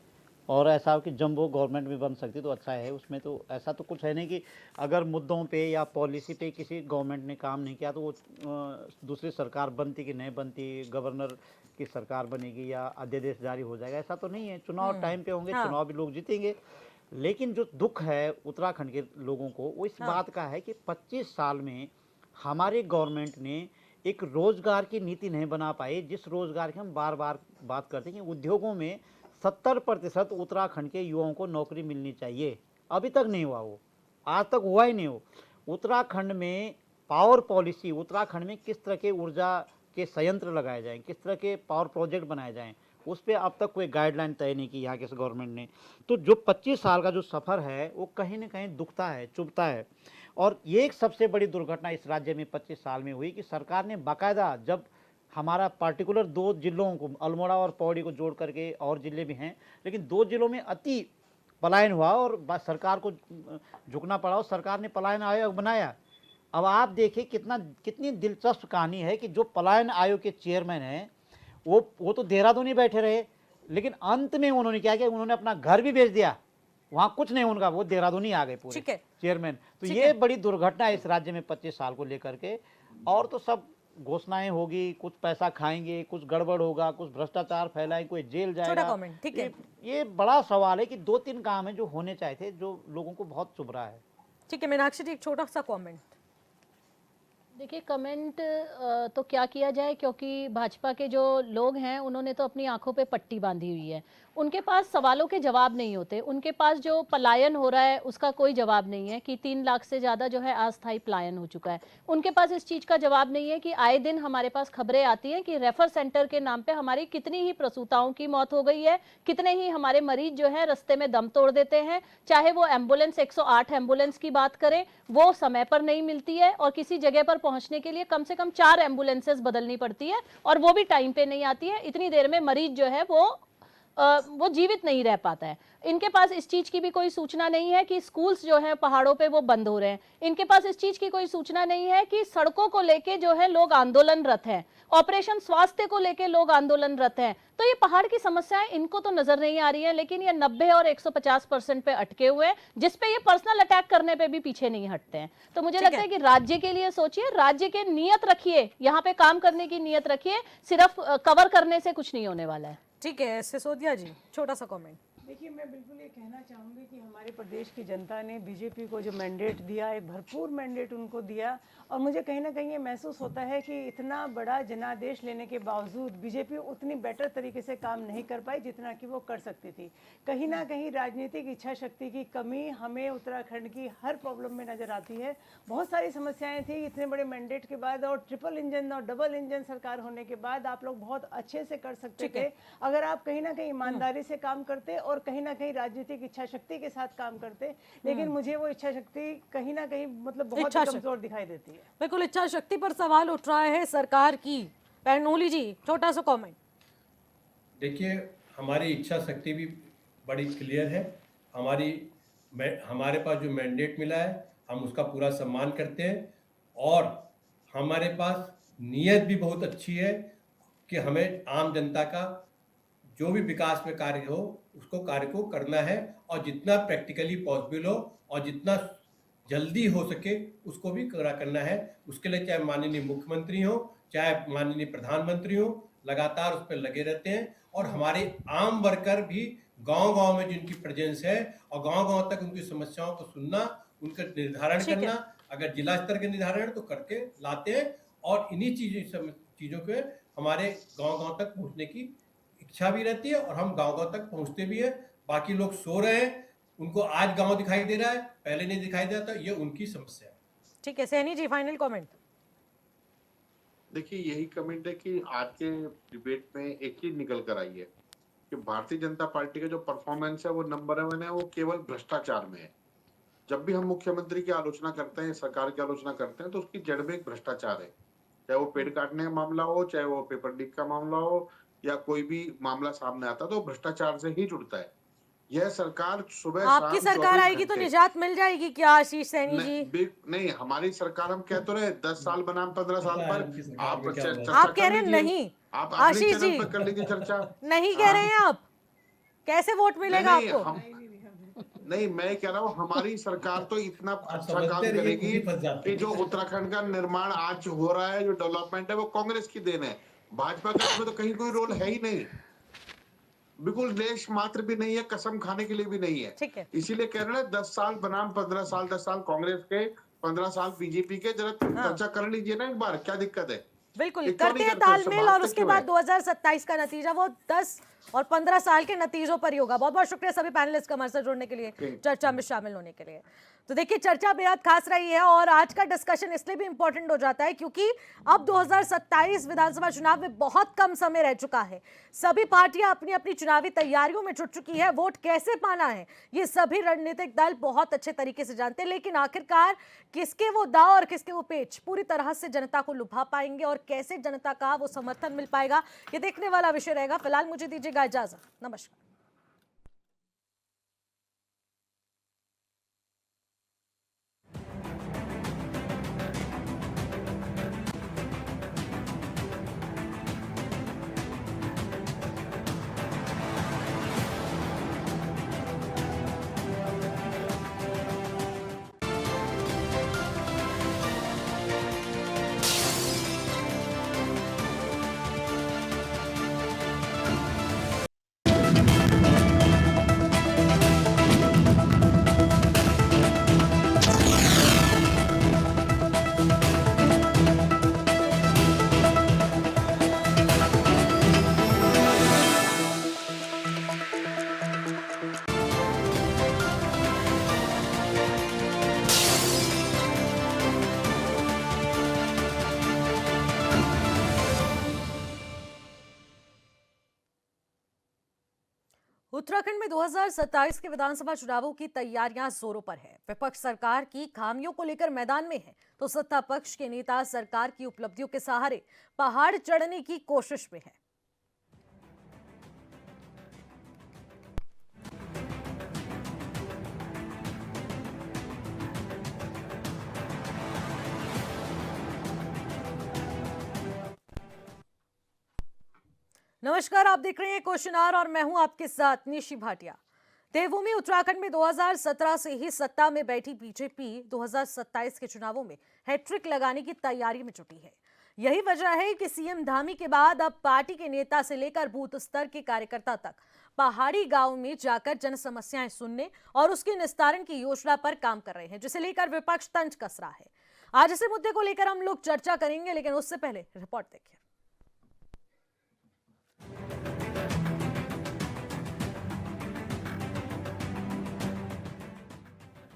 और ऐसा हो कि जंबो गवर्नमेंट भी बन सकती तो अच्छा है। उसमें तो ऐसा तो कुछ है नहीं कि अगर मुद्दों पे या पॉलिसी पे किसी गवर्नमेंट ने काम नहीं किया तो वो दूसरी सरकार बनती कि नहीं बनती, गवर्नर की सरकार बनेगी या अध्यादेश जारी हो जाएगा, ऐसा तो नहीं है। चुनाव टाइम पे होंगे, हाँ। चुनाव भी लोग जीतेंगे। लेकिन जो दुख है उत्तराखंड के लोगों को, वो इस बात का है कि 25 साल में हमारी गवर्नमेंट ने एक रोजगार की नीति नहीं बना पाई। जिस रोजगार की हम बार बार बात करते हैं कि उद्योगों में 70% उत्तराखंड के युवाओं को नौकरी मिलनी चाहिए, अभी तक नहीं हुआ। वो आज तक हुआ ही नहीं हो। उत्तराखंड में पावर पॉलिसी, उत्तराखंड में किस तरह के ऊर्जा के संयंत्र लगाए जाएं, किस तरह के पावर प्रोजेक्ट बनाए जाएं, उस पर अब तक कोई गाइडलाइन तय नहीं की यहाँ के गवर्नमेंट ने। तो जो 25 साल का जो सफ़र है वो कहीं ना कहीं दुखता है, चुभता है। और ये एक सबसे बड़ी दुर्घटना इस राज्य में 25 साल में हुई कि सरकार ने बाकायदा, जब हमारा पार्टिकुलर 2 जिलों को, अल्मोड़ा और पौड़ी को जोड़ करके और जिले भी हैं, लेकिन 2 जिलों में अति पलायन हुआ और सरकार को झुकना पड़ा और सरकार ने पलायन आयोग बनाया। अब आप देखिए कितनी दिलचस्प कहानी है कि जो पलायन आयोग के चेयरमैन हैं वो तो देहरादून ही बैठे रहे, लेकिन अंत में उन्होंने क्या किया, उन्होंने अपना घर भी बेच दिया, वहाँ कुछ नहीं उनका, वो देहरादून ही आ गए पूरे ठीक है। चेयरमैन। तो ठीक ये है। बड़ी दुर्घटना है इस राज्य में 25 साल को लेकर के। और तो सब घोषणाएं होगी, कुछ पैसा खाएंगे, कुछ गड़बड़ होगा, कुछ भ्रष्टाचार फैलाएंगे, कोई जेल छोटा जाएगा। कमेंट, ठीक है। ये बड़ा सवाल है कि 2-3 काम है जो होने चाहिए थे, जो लोगों को बहुत चुभ रहा है। ठीक है मीनाक्षी जी, एक छोटा सा कमेंट। देखिए, कमेंट तो क्या किया जाए, क्योंकि भाजपा के जो लोग हैं उन्होंने तो अपनी आंखों पे पट्टी बांधी हुई है। उनके पास सवालों के जवाब नहीं होते। उनके पास जो पलायन हो रहा है उसका कोई जवाब नहीं है कि 3 लाख से ज़्यादा जो है अस्थायी पलायन हो चुका है। उनके पास इस चीज़ का जवाब नहीं है कि आए दिन हमारे पास खबरें आती हैं कि रेफर सेंटर के नाम पे हमारी कितनी ही प्रसूताओं की मौत हो गई है, कितने ही हमारे मरीज जो है रास्ते में दम तोड़ देते हैं। चाहे वो एम्बुलेंस 108 एम्बुलेंस की बात करें, वो समय पर नहीं मिलती है और किसी जगह पर पहुंचने के लिए कम से कम 4 एम्बुलेंसेस बदलनी पड़ती है और वो भी टाइम पे नहीं आती है। इतनी देर में मरीज जो है वो जीवित नहीं रह पाता है। इनके पास इस चीज की भी कोई सूचना नहीं है कि स्कूल्स जो है पहाड़ों पे वो बंद हो रहे हैं। इनके पास इस चीज की कोई सूचना नहीं है कि सड़कों को लेके जो है लोग आंदोलनरत हैं, ऑपरेशन स्वास्थ्य को लेके लोग आंदोलनरत हैं। तो ये पहाड़ की समस्याएं इनको तो नजर नहीं आ रही है, लेकिन ये 90 और 150% पे अटके हुए हैं, जिसपे ये पर्सनल अटैक करने पे भी पीछे नहीं हटते हैं। तो मुझे लगता है कि राज्य के लिए सोचिए, राज्य के नियत रखिए, यहाँ पे काम करने की नियत रखिए। सिर्फ कवर करने से कुछ नहीं होने वाला है। ठीक है सिसोदिया जी, छोटा सा कमेंट। देखिए, मैं बिल्कुल ये कहना चाहूँगी कि हमारे प्रदेश की जनता ने बीजेपी को जो मैंडेट दिया, एक भरपूर मैंडेट उनको दिया, और मुझे कहीं ना कहीं ये महसूस होता है कि इतना बड़ा जनादेश लेने के बावजूद बीजेपी उतनी बेटर तरीके से काम नहीं कर पाई जितना कि वो कर सकती थी। कहीं ना कहीं राजनीतिक इच्छा शक्ति की कमी हमें उत्तराखंड की हर प्रॉब्लम में नज़र आती है। बहुत सारी समस्याएं थी इतने बड़े मैंडेट के बाद, और ट्रिपल इंजन और डबल इंजन सरकार होने के बाद आप लोग बहुत अच्छे से कर सकते थे अगर आप कहीं ना कहीं ईमानदारी से काम करते और कहीं ना कहीं राजनीतिक इच्छा शक्ति के साथ काम करते। लेकिन मुझे वो इच्छा शक्ति कहीं ना कहीं मतलब बहुत कमजोर दिखाई देती है। बिल्कुल, इच्छा शक्ति पर सवाल उठ रहा है सरकार की। पैनोली जी, छोटा सा कमेंट। देखिए, हमारी इच्छा शक्ति भी बड़ी क्लियर है। हमारे पास जो मैंडेट मिला है हम उसका पूरा सम्मान करते हैं, और हमारे पास नीयत भी बहुत अच्छी है कि हमें आम जनता का जो भी विकास में कार्य हो उसको कार्य को करना है, और जितना प्रैक्टिकली पॉसिबल हो और जितना जल्दी हो सके उसको भी करना है। उसके लिए चाहे माननीय मुख्यमंत्री हो, चाहे माननीय प्रधानमंत्री हो, लगातार उस पर लगे रहते हैं। और हमारे आम वर्कर भी गांव-गांव में जिनकी प्रेजेंस है और गांव-गांव तक उनकी समस्याओं को सुनना, उनका निर्धारण करना, अगर जिला स्तर के निर्धारण तो करके लाते हैं, और इन्हीं चीजों के हमारे गांव-गांव तक पहुंचने की इच्छा भी रहती है और हम गांव-गांव तक पहुंचते भी हैं। बाकी लोग सो रहे हैं, उनको आज गांव दिखाई दे रहा है, पहले नहीं दिखाई देता, ये उनकी समस्या है। ठीक है सैनी जी, फाइनल कमेंट। देखिए, यही कमेंट है कि आज के डिबेट में एक चीज निकल कर आई है कि भारतीय जनता पार्टी का जो परफॉर्मेंस है वो नंबर 1 है, वो केवल भ्रष्टाचार में है। जब भी हम मुख्यमंत्री की आलोचना करते हैं, सरकार की आलोचना करते हैं, तो उसकी जड़ में एक भ्रष्टाचार है। चाहे वो पेड़ काटने का मामला हो, चाहे वो पेपर लीक का मामला हो, या कोई भी मामला सामने आता है तो भ्रष्टाचार से ही जुड़ता है। यह सरकार सुबह आपकी शाम सरकार 24 आएगी तो घंटे निजात मिल जाएगी क्या आशीष सैनी जी? नहीं, हमारी सरकार, हम कह तो रहे 10 साल बनाम 15 साल पता है पर उनकी सरकार आप में क्या हुआ। चर्चा आप कह कर रहे हैं लीजिए। नहीं। आप अपने आशीष चैनल जी पर कर लीजिए चर्चा। नहीं कह रहे हैं आप, कैसे वोट मिलेगा नहीं, आपको? हम नहीं, मैं कह रहा हूँ हमारी सरकार तो इतना आप अच्छा समझते काम रहिए, खुद करेगी ही फंस जाते कि हैं। जो उत्तराखंड का निर्माण आज हो रहा है, जो डेवलपमेंट है, वो कांग्रेस की देन है। भाजपा का इसमें तो कहीं कोई रोल है ही नहीं, बिल्कुल लेश मात्र भी नहीं है, कसम खाने के लिए भी नहीं है। ठीक है। इसीलिए कह रहे हैं 10 साल बनाम 15 साल, 10 साल कांग्रेस के, 15 साल बीजेपी के। जरा हाँ चर्चा कर लीजिए ना एक बार, क्या दिक्कत है? बिल्कुल ये क्यों करते नहीं हैं करते? उससे तालमेल, और भागते उसके क्यों है? बाद 2027 का नतीजा वो 10 और 15 साल के नतीजों पर ही होगा। बहुत बहुत शुक्रिया सभी पैनलिस्ट का हमारे साथ जुड़ने के लिए, चर्चा में शामिल होने के लिए। तो देखिए चर्चा बेहद खास रही है और आज का डिस्कशन इसलिए भी इंपॉर्टेंट हो जाता है क्योंकि अब 2027 विधानसभा चुनाव में बहुत कम समय रह चुका है। सभी पार्टियां अपनी अपनी चुनावी तैयारियों में जुट चुकी है। वोट कैसे पाना है ये सभी राजनीतिक दल बहुत अच्छे तरीके से जानते हैं, लेकिन आखिरकार किसके वो दांव और किसके वो पेच पूरी तरह से जनता को लुभा पाएंगे और कैसे जनता का वो समर्थन मिल पाएगा, ये देखने वाला विषय रहेगा। फिलहाल मुझे दीजिएगा इजाजत, नमस्कार। उत्तराखंड में 2027 के विधानसभा चुनावों की तैयारियां जोरों पर है। विपक्ष सरकार की खामियों को लेकर मैदान में है तो सत्ता पक्ष के नेता सरकार की उपलब्धियों के सहारे पहाड़ चढ़ने की कोशिश में है। नमस्कार, आप देख रहे हैं क्वेश्चन आवर और मैं हूं आपके साथ निशी भाटिया। देवभूमि उत्तराखंड में 2017 से ही सत्ता में बैठी बीजेपी 2027 के चुनावों में हैट्रिक लगाने की तैयारी में जुटी है। यही वजह है कि सीएम धामी के बाद अब पार्टी के नेता से लेकर बूथ स्तर के कार्यकर्ता तक पहाड़ी गांव में जाकर जन समस्याएं सुनने और उसके निस्तारण की योजना पर काम कर रहे हैं, जिसे लेकर विपक्ष तंज कस रहा है। आज इस मुद्दे को लेकर हम लोग चर्चा करेंगे, लेकिन उससे पहले रिपोर्ट देखिए।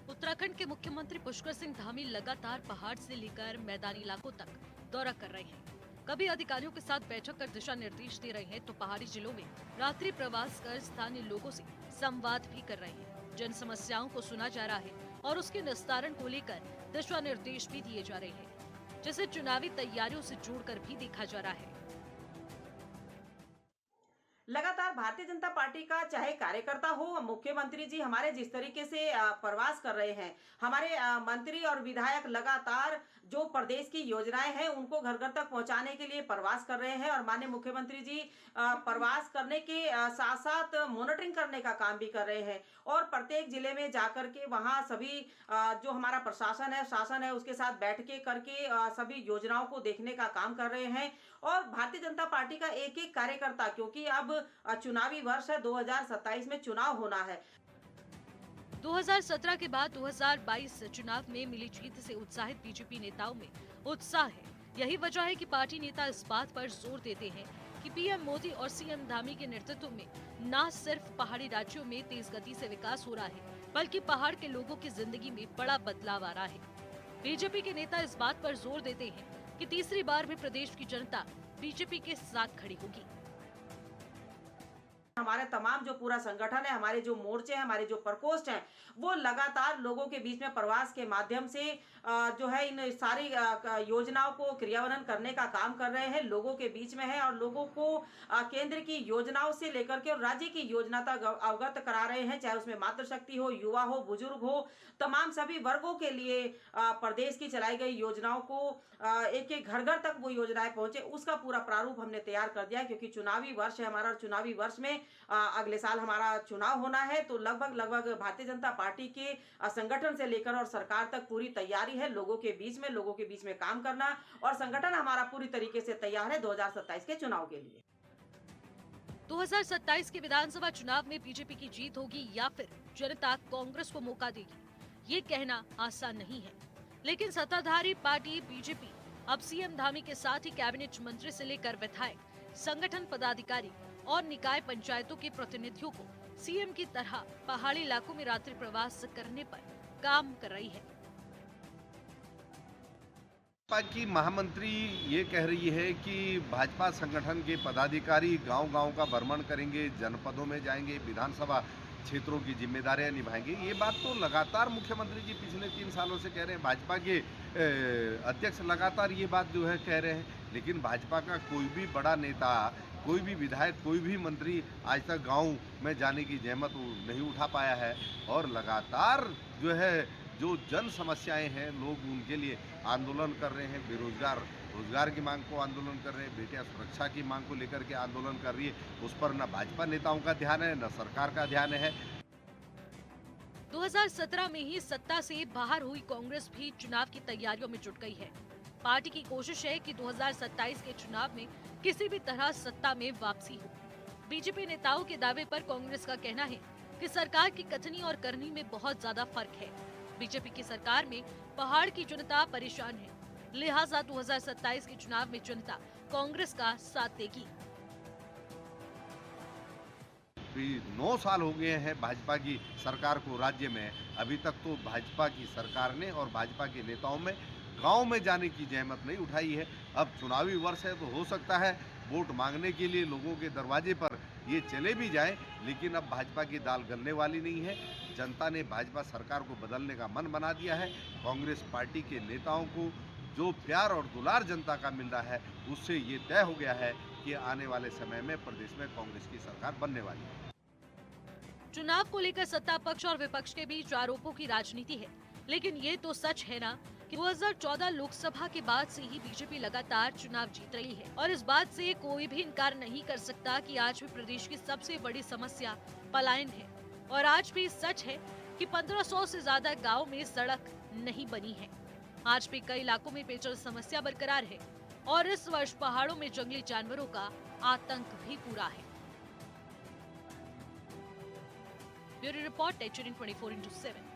उत्तराखंड के मुख्यमंत्री पुष्कर सिंह धामी लगातार पहाड़ से लेकर मैदानी इलाकों तक दौरा कर रहे हैं। कभी अधिकारियों के साथ बैठक कर दिशा निर्देश दे रहे हैं तो पहाड़ी जिलों में रात्रि प्रवास कर स्थानीय लोगों से संवाद भी कर रहे हैं। जन समस्याओं को सुना जा रहा है और उसके निस्तारण को लेकर दिशा निर्देश भी दिए जा रहे हैं, जिसे चुनावी तैयारियों से जोड़कर भी देखा जा रहा है। लगातार भारतीय जनता पार्टी का चाहे कार्यकर्ता हो, मुख्यमंत्री जी हमारे जिस तरीके से प्रवास कर रहे हैं, हमारे मंत्री और विधायक लगातार जो प्रदेश की योजनाएं हैं उनको घर घर तक पहुंचाने के लिए प्रवास कर रहे हैं और माननीय मुख्यमंत्री जी प्रवास करने के साथ साथ मॉनिटरिंग करने का काम भी कर रहे हैं और प्रत्येक जिले में जाकर के वहां सभी जो हमारा प्रशासन है, शासन है, उसके साथ बैठ के करके सभी योजनाओं को देखने का काम कर रहे हैं। और भारतीय जनता पार्टी का एक एक कार्यकर्ता, क्योंकि अब चुनावी वर्ष है, 2027 में चुनाव होना है। 2017 के बाद 2022 चुनाव में मिली जीत से उत्साहित बीजेपी नेताओं में उत्साह है। यही वजह है कि पार्टी नेता इस बात पर जोर देते हैं कि पीएम मोदी और सीएम धामी के नेतृत्व में न सिर्फ पहाड़ी राज्यों में तेज गति से विकास हो रहा है, बल्कि पहाड़ के लोगों की जिंदगी में बड़ा बदलाव आ रहा है। बीजेपी के नेता इस बात पर जोर देते हैं कि तीसरी बार भी प्रदेश की जनता बीजेपी के साथ खड़ी होगी। हमारे तमाम जो पूरा संगठन है, हमारे जो मोर्चे हैं, हमारे जो प्रकोष्ठ हैं, वो लगातार लोगों के बीच में प्रवास के माध्यम से जो है इन सारी योजनाओं को क्रियान्वयन करने का काम कर रहे हैं, लोगों के बीच में है और लोगों को केंद्र की योजनाओं से लेकर के और राज्य की योजना तक अवगत करा रहे हैं, चाहे उसमें मातृशक्ति हो, युवा हो, बुजुर्ग हो, तमाम सभी वर्गों के लिए प्रदेश की चलाई गई योजनाओं को एक एक घर घर तक वो योजनाएं पहुंचे, उसका पूरा प्रारूप हमने तैयार कर दिया है। क्योंकि चुनावी वर्ष है हमारा और चुनावी वर्ष में अगले साल हमारा चुनाव होना है, तो लगभग भारतीय जनता पार्टी के संगठन से लेकर और सरकार तक पूरी तैयारी है लोगों के बीच में काम करना, और संगठन हमारा पूरी तरीके से तैयार है 2027 के चुनाव के लिए। 2027 के विधानसभा चुनाव में बीजेपी की जीत होगी या फिर जनता कांग्रेस को मौका देगी, ये कहना आसान नहीं है। लेकिन सत्ताधारी पार्टी बीजेपी अब सीएम धामी के साथ ही कैबिनेट मंत्री से लेकर विधायक, संगठन पदाधिकारी और निकाय पंचायतों के प्रतिनिधियों को सीएम की तरह पहाड़ी इलाकों में रात्रि प्रवास करने पर काम कर रही है। भाजपा की महामंत्री ये कह रही है कि भाजपा संगठन के पदाधिकारी गांव-गांव का भ्रमण करेंगे, जनपदों में जाएंगे, विधानसभा क्षेत्रों की जिम्मेदारियां निभाएंगे। ये बात तो लगातार मुख्यमंत्री जी पिछले 3 सालों से कह रहे हैं, भाजपा के अध्यक्ष लगातार ये बात जो है कह रहे हैं, लेकिन भाजपा का कोई भी बड़ा नेता, कोई भी विधायक, कोई भी मंत्री आज तक गांव में जाने की जहमत नहीं उठा पाया है। और लगातार जो है जो जन समस्याएं हैं, लोग उनके लिए आंदोलन कर रहे हैं, रोजगार की मांग को आंदोलन कर रहे हैं, बेटियां सुरक्षा की मांग को लेकर के आंदोलन कर रही है। उस पर न भाजपा नेताओं का ध्यान है, न सरकार का ध्यान है। 2017 में ही सत्ता से बाहर हुई कांग्रेस भी चुनाव की तैयारियों में जुट गई है। पार्टी की कोशिश है कि 2027 के चुनाव में किसी भी तरह सत्ता में वापसी हो। बीजेपी नेताओं के दावे पर कांग्रेस का कहना है कि सरकार की कथनी और करनी में बहुत ज्यादा फर्क है। बीजेपी की सरकार में पहाड़ की जनता परेशान है, लिहाजा 2027 के चुनाव में जनता कांग्रेस का साथ देगी। 9 साल हो गए हैं भाजपा की सरकार को राज्य में, अभी तक तो भाजपा की सरकार ने और भाजपा के नेताओं में गांव में जाने की जहमत नहीं उठाई है। अब चुनावी वर्ष है तो हो सकता है वोट मांगने के लिए लोगों के दरवाजे पर ये चले भी जाएं, लेकिन अब भाजपा की दाल गलने वाली नहीं है। जनता ने भाजपा सरकार को बदलने का मन बना दिया है। कांग्रेस पार्टी के नेताओं को जो प्यार और दुलार जनता का मिल रहा है, उससे ये तय हो गया है कि आने वाले समय में प्रदेश में कांग्रेस की सरकार बनने वाली है। चुनाव को लेकर सत्ता पक्ष और विपक्ष के बीच आरोपों की राजनीति है, लेकिन ये तो सच है ना कि 2014 लोकसभा के बाद से ही बीजेपी लगातार चुनाव जीत रही है, और इस बात से कोई भी इनकार नहीं कर सकता कि आज भी प्रदेश की सबसे बड़ी समस्या पलायन है। और आज भी सच है कि 1500 से ज्यादा गाँव में सड़क नहीं बनी है। आज भी कई इलाकों में पेयजल समस्या बरकरार है, और इस वर्ष पहाड़ों में जंगली जानवरों का आतंक भी पूरा है। Bureau report, HN 24/7।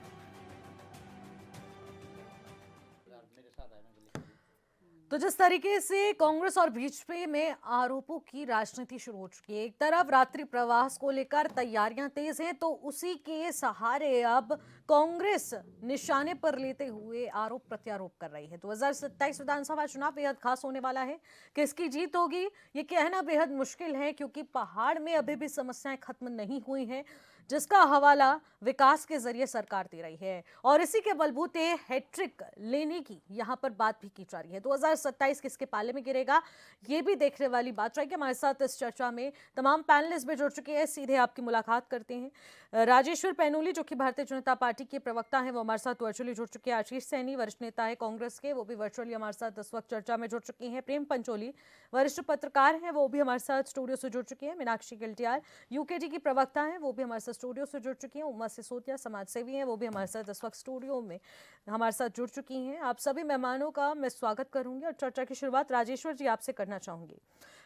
तो जिस तरीके से कांग्रेस और बीजेपी में आरोपों की राजनीति शुरू हो चुकी है, एक तरफ रात्रि प्रवास को लेकर तैयारियां तेज हैं, तो उसी के सहारे अब कांग्रेस निशाने पर लेते हुए आरोप प्रत्यारोप कर रही है। 2027 विधानसभा चुनाव बेहद खास होने वाला है। किसकी जीत होगी ये कहना बेहद मुश्किल है, क्योंकि पहाड़ में अभी भी समस्याएं खत्म नहीं हुई हैं, जिसका हवाला विकास के जरिए सरकार दे रही है, और इसी के बलबूते हैट्रिक लेने की यहां पर बात भी की जा रही है। 2027 किसके पाले में गिरेगा, ये भी देखने वाली बात रहेगी। हमारे साथ इस चर्चा में तमाम पैनलिस्ट भी जुड़ चुके हैं। सीधे आपकी मुलाकात करते हैं। राजेश्वर पैनोली जो कि भारतीय जनता पार्टी के प्रवक्ता हैं, वो हमारे साथ वर्चुअली जुड़ चुके हैं। आशीष सैनी वरिष्ठ नेता है कांग्रेस के, वो भी वर्चुअली हमारे साथ इस वक्त चर्चा में जुड़ चुकी हैं। प्रेम पंचोली वरिष्ठ पत्रकार हैं, वो भी हमारे साथ स्टूडियो से जुड़ चुके हैं। मीनाक्षी गिल्टियाल यूकेडी की प्रवक्ता हैं, वो भी हमारे साथ स्टूडियो से जुड़ चुकी हैं। उमा सिसोदिया समाज सेवी हैं, वो भी हमारे साथ इस वक्त स्टूडियो में हमारे साथ जुड़ चुकी हैं। आप सभी मेहमानों का मैं स्वागत करूंगी और चर्चा की शुरुआत राजेश्वर जी आपसे करना चाहूंगी।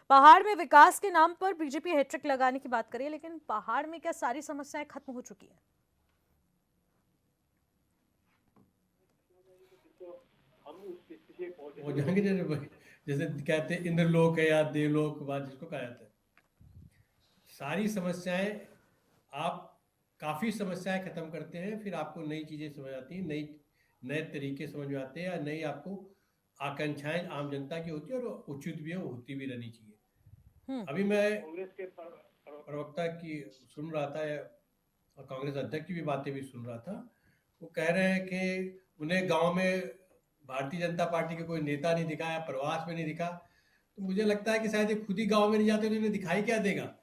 पहाड़ में विकास के नाम पर बीजेपी हैट्रिक लगाने की बात करिए, लेकिन पहाड़ में क्या सारी समस्याएं खत्म हो चुकी हैं? हो जाएंगे, जैसे कहते हैं इंद्रलोक है या देवलोक, बात जिसको कहा जाता है। सारी समस्याएं, आप काफ़ी समस्याएं खत्म करते हैं, फिर आपको नई चीज़ें समझ आती हैं, नए तरीके समझ में आते हैं, या नई आपको आकांक्षाएं आम जनता की होती है, और उचित भी है, होती भी रहनी चाहिए। अभी मैं प्रवक्ता की सुन रहा था और कांग्रेस अध्यक्ष की भी बातें भी सुन रहा था। वो कह रहे हैं कि उन्हें गांव में भारतीय जनता पार्टी के कोई नेता नहीं दिखा या प्रवास में नहीं दिखा। तो मुझे लगता है कि शायद ये खुद ही गांव में नहीं जाते तो इन्हें दिखाई क्या देगा।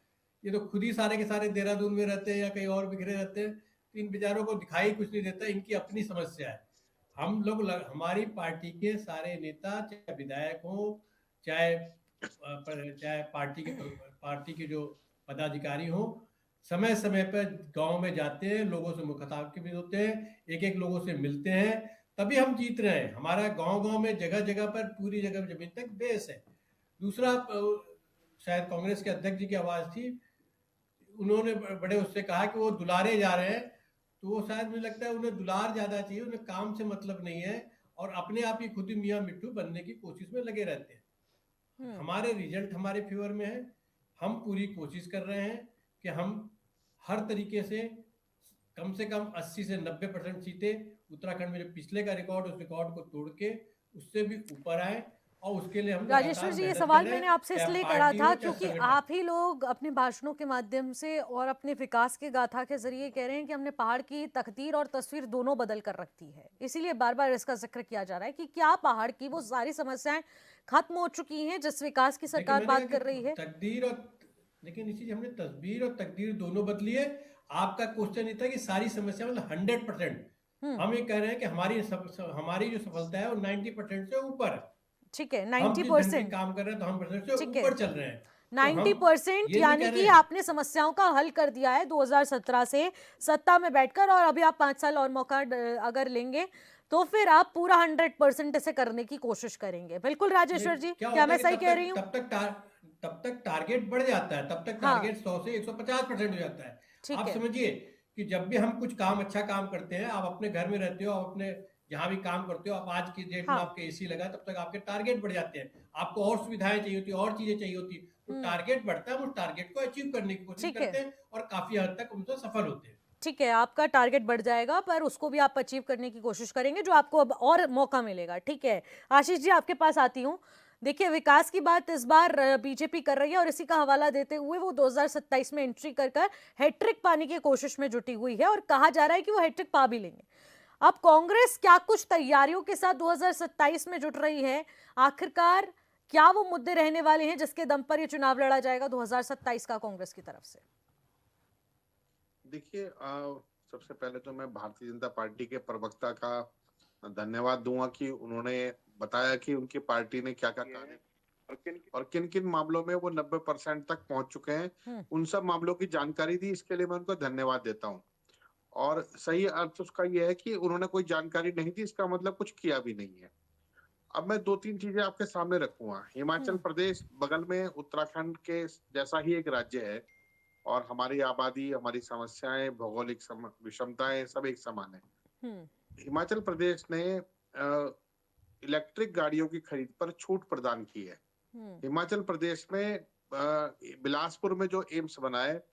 ये तो खुद ही सारे के सारे देहरादून में रहते हैं या कहीं और बिखरे रहते हैं, तो इन बेचारों को दिखाई कुछ नहीं देता। इनकी अपनी समस्या है। हम लोग हमारी पार्टी के सारे नेता, चाहे विधायक हो, चाहे पार्टी के जो पदाधिकारी हो, समय समय पर गांव में जाते हैं, लोगों से मुखातिब भी होते हैं, एक एक लोगों से मिलते हैं, तभी हम जीत रहे हैं। हमारा गांव में जगह जगह पर पूरी जगह जमीन तक बेस है। दूसरा, शायद कांग्रेस के अध्यक्ष जी की आवाज थी, उन्होंने बड़े उससे कहा कि वो दुलारे जा रहे हैं। तो वो शायद मुझे लगता है उन्हें दुलार ज्यादा चाहिए, उन्हें काम से मतलब नहीं है और अपने आप ही खुद ही मियाँ मिट्टू बनने की कोशिश में लगे रहते हैं। हमारे रिजल्ट हमारे फेवर में है। हम पूरी कोशिश कर रहे हैं कि हम हर तरीके से कम 80 से 90% सीटें उत्तराखंड में जो पिछले का रिकॉर्ड, उस रिकॉर्ड को तोड़ के उससे भी ऊपर आए और उसके लिए हम राजेश्वर जी, ये सवाल मैंने आपसे इसलिए करा था क्योंकि आप ही लोग अपने भाषणों के माध्यम से और अपने विकास के गाथा के जरिए कह रहे हैं कि हमने पहाड़ की तकदीर और तस्वीर दोनों बदल कर रखी है। इसीलिए बार बार इसका जिक्र किया जा रहा है कि क्या पहाड़ की वो सारी समस्याएं खत्म हो चुकी हैं जिस विकास की सरकार बात कर रही है? तकदीर और लेकिन इसी हमने तस्वीर और तकदीर दोनों बदली है। आपका क्वेश्चन ये था कि सारी समस्या मतलब 100%। हम ये कह रहे हैं कि हमारी जो सफलता है वो 90% से ऊपर है। ठीक है, 90% काम कर रहे हैं तो हम परसेंट से ऊपर चल रहे हैं। 90% यानी कि आपने समस्याओं का हल कर दिया है 2017 से सत्ता में बैठकर, और अभी आप 5 साल और मौका अगर लेंगे तो फिर आप पूरा 100% इसे करने की कोशिश करेंगे। बिल्कुल राजेश्वर जी, क्या मैं सही कह रही हूँ? तब तक टारगेट बढ़ जाता है, तब तक टारगेट 100 से 150% हो जाता है। आप समझिए कि जब भी हम कुछ अच्छा काम करते हैं, आप अपने घर में रहते हो, आप अपने जहां भी काम करते हो, आप आज की डेट में आपके एसी लगा, तब तक आपके टारगेट बढ़ जाते हैं। आपको और सुविधाएं चाहिए होती, और चीजें चाहिए होती, तो टारगेट बढ़ता है। हम उस टारगेट को अचीव करने की कोशिश करते हैं और काफी हद तक उनसे सफल होते हैं। ठीक है, आपका टारगेट बढ़ जाएगा पर उसको भी आप अचीव करने की कोशिश करेंगे, जो आपको अब और मौका मिलेगा। ठीक है, आशीष जी आपके पास आती हूँ। देखिए, विकास की बात इस बार बीजेपी कर रही है और इसी का हवाला देते हुए वो 2027 में एंट्री कर हैट्रिक पाने की कोशिश में जुटी हुई है और कहा जा रहा है कि वो हैट्रिक पा भी लेंगे। अब कांग्रेस क्या कुछ तैयारियों के साथ 2027 में जुट रही है? आखिरकार क्या वो मुद्दे रहने वाले हैं जिसके दम पर ये चुनाव लड़ा जाएगा 2027 का कांग्रेस की तरफ से? देखिए, सबसे पहले तो मैं भारतीय जनता पार्टी के प्रवक्ता का धन्यवाद दूंगा कि उन्होंने बताया कि उनकी पार्टी ने क्या क्या कार्य और किन किन मामलों में वो 90% तक पहुंच चुके हैं, उन सब मामलों की जानकारी दी। इसके लिए मैं उनको धन्यवाद देता हूं। और सही अर्थ उसका यह है कि उन्होंने कोई जानकारी नहीं दी, इसका मतलब कुछ किया भी नहीं है। अब मैं 2-3 चीजें आपके सामने रखूंगा। हिमाचल प्रदेश बगल में उत्तराखंड के जैसा ही एक राज्य है और हमारी आबादी, हमारी समस्याएं, भौगोलिक विषमताएं सब एक समान है। हिमाचल प्रदेश ने इलेक्ट्रिक गाड़ियों की खरीद पर छूट प्रदान की है। हिमाचल प्रदेश में बिलासपुर में जो एम्स बना है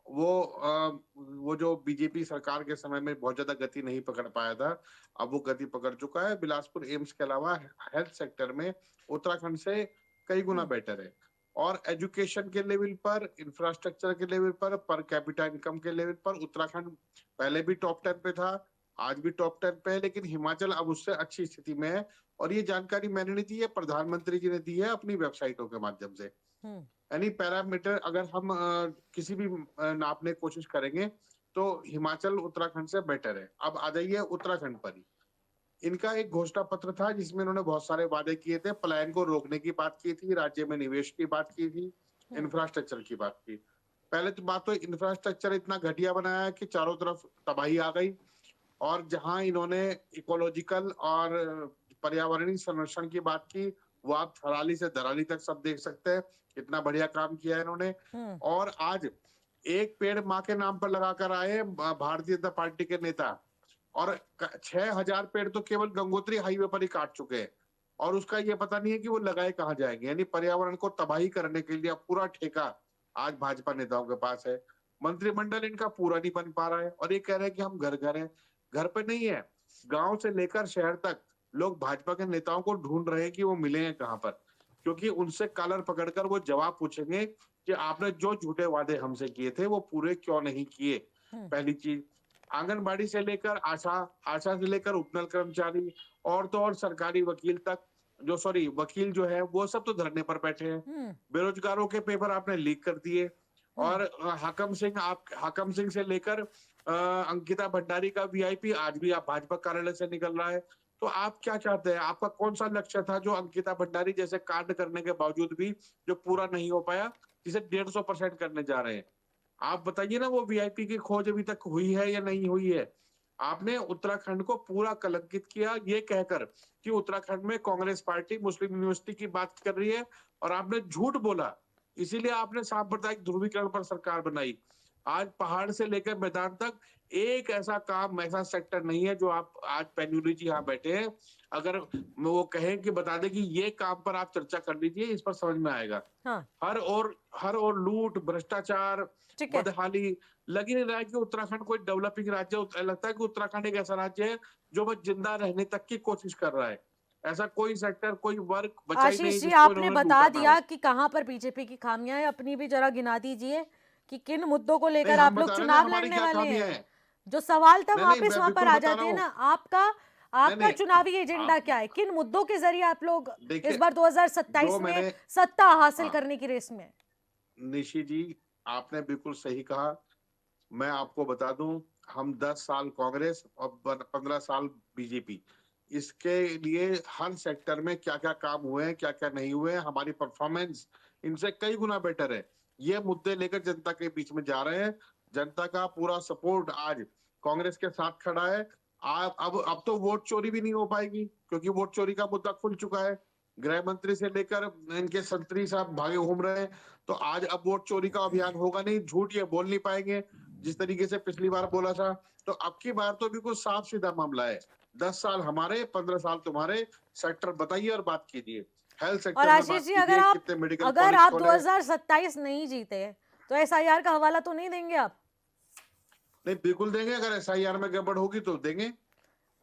वो जो बीजेपी सरकार के समय में बहुत ज्यादा गति नहीं पकड़ पाया था, अब वो गति पकड़ चुका है। बिलासपुर एम्स के अलावा हेल्थ सेक्टर में उत्तराखंड से कई गुना बेटर है। और एजुकेशन के लेवल पर, इंफ्रास्ट्रक्चर के लेवल पर कैपिटा इनकम के लेवल पर उत्तराखंड पहले भी टॉप 10 पे था, आज भी टॉप 10 पे है, लेकिन हिमाचल अब उससे अच्छी स्थिति में है। और ये जानकारी मैंने नहीं दी है, प्रधानमंत्री जी ने दी है अपनी वेबसाइटों के माध्यम से। यानी पैरामीटर अगर हम किसी भी नापने की कोशिश करेंगे तो हिमाचल उत्तराखंड से बेटर है। अब आ जाइए उत्तराखंड पर ही। इनका एक घोषणा पत्र था जिसमें इन्होंने बहुत सारे वादे किए थे। पलायन को रोकने की बात की थी, राज्य में निवेश की बात की थी, इंफ्रास्ट्रक्चर की बात की। पहले तो बात तो इंफ्रास्ट्रक्चर इतना घटिया बनाया कि चारों तरफ तबाही आ गई। और जहां इन्होंने इकोलॉजिकल और पर्यावरणीय संरक्षण की बात की, वो आप थराली से धराली तक सब देख सकते हैं, इतना बढ़िया काम किया है इन्होंने। और आज एक पेड़ माँ के नाम पर लगाकर आए भारतीय जनता पार्टी के नेता, और 6000 पेड़ तो केवल गंगोत्री हाईवे पर ही काट चुके हैं। और उसका ये पता नहीं है कि वो लगाए कहाँ जाएंगे। यानी पर्यावरण को तबाही करने के लिए पूरा ठेका आज भाजपा नेताओं के पास है। मंत्रिमंडल इनका पूरा नहीं बन पा रहा है और ये कह रहे हैं कि हम घर घर हैं। घर पे नहीं है, गांव से लेकर शहर तक लोग भाजपा के नेताओं को ढूंढ रहे हैं कि वो मिले हैं कहाँ पर, क्योंकि उनसे कॉलर पकड़कर वो जवाब पूछेंगे कि आपने जो झूठे वादे हमसे किए थे वो पूरे क्यों नहीं किए। पहली चीज, आंगनबाड़ी से लेकर आशा से लेकर उपनल कर्मचारी और तो और सरकारी वकील तक, वकील जो है वो सब तो धरने पर बैठे हैं। बेरोजगारों के पेपर आपने लीक कर दिए। और हाकम सिंह से लेकर अंकिता भंडारी का वीआईपी आज भी आप भाजपा कार्यालय से निकल रहा है। तो आप क्या चाहते हैं? आपका कौन सा लक्ष्य था जो अंकिता भंडारी जैसे कांड करने के बावजूद भी जो पूरा नहीं हो पाया, जिसे 150% करने जा रहे हैं? आप बताइए ना, वो वीआईपी की खोज अभी तक हुई है या नहीं हुई है? आपने उत्तराखंड को पूरा कलंकित किया ये कहकर कि उत्तराखंड में कांग्रेस पार्टी मुस्लिम यूनिवर्सिटी की बात कर रही है, और आपने झूठ बोला। इसीलिए आपने सांप्रदायिक ध्रुवीकरण पर सरकार बनाई। आज पहाड़ से लेकर मैदान तक एक ऐसा काम, ऐसा सेक्टर नहीं है जो आप आज पैन्यूली जी यहाँ बैठे हैं, अगर वो कहें कि बता दें कि ये काम पर आप चर्चा कर लीजिए, इस पर समझ में आएगा। हाँ, हर और लूट, भ्रष्टाचार, ठीक है। बदहाली, लग ही नहीं रहा है कि उत्तराखंड कोई डेवलपिंग राज्य लगता है कि उत्तराखंड एक ऐसा राज्य है जो बस जिंदा रहने तक की कोशिश कर रहा है। ऐसा कोई सेक्टर, कोई वर्ग बचा ही नहीं आशीष जी, जिसको आपने इन्होंने बता लूटा ना दिया हो। कि कहाँ पर बीजेपी की खामियां हैं, अपनी भी जरा गिना दीजिए कि किन मुद्दों को नहीं, लेकर हम आप लोग बता रहे हैं ना चुनाव हमारी लड़ने क्या वाले खामियां हैं। हैं। जो सवाल था नहीं, वापस मैं वहां पर बिल्कुल आ बता जाते रहा हैं हूँ। ना। आपका नहीं, चुनावी एजेंडा आप क्या है? किन मुद्दों के जरिए आप लोग इस देखिए, बार 2027 जो में मैंने सत्ता हासिल हाँ, करने की रेस में? निशी जी, आपने बिल्कुल सही कहा। मैं आपको बता दूं, हम 10 साल कांग्रेस और 15 साल बीजेपी, इसके लिए हर सेक्टर में क्या क्या काम हुए हैं, क्या क्या नहीं हुए हैं, हमारी परफॉर्मेंस इनसे कई गुना बेटर है। ये मुद्दे लेकर जनता के बीच में जा रहे हैं। जनता का पूरा सपोर्ट आज कांग्रेस के साथ खड़ा है। अब तो वोट चोरी भी नहीं हो पाएगी, क्योंकि वोट चोरी का मुद्दा खुल चुका है। गृह मंत्री से लेकर इनके संतरी साहब भागे घूम रहे हैं। तो आज अब वोट चोरी का अभियान होगा नहीं, झूठ ये बोल नहीं पाएंगे जिस तरीके से पिछली बार बोला था। तो अब की बार तो बिल्कुल साफ सीधा मामला है। 10 साल हमारे, 15 साल तुम्हारे। सेक्टर बताइए और बात कीजिए। हेल्थ और सेक्टर में आशीष बात जी, कीजिए, कितने मेडिकल अगर कॉलेज आप खोले। 2027 नहीं जीते तो एसआईआर का हवाला तो नहीं देंगे आप? नहीं, बिल्कुल देंगे। अगर एसआईआर में गड़बड़ होगी तो देंगे।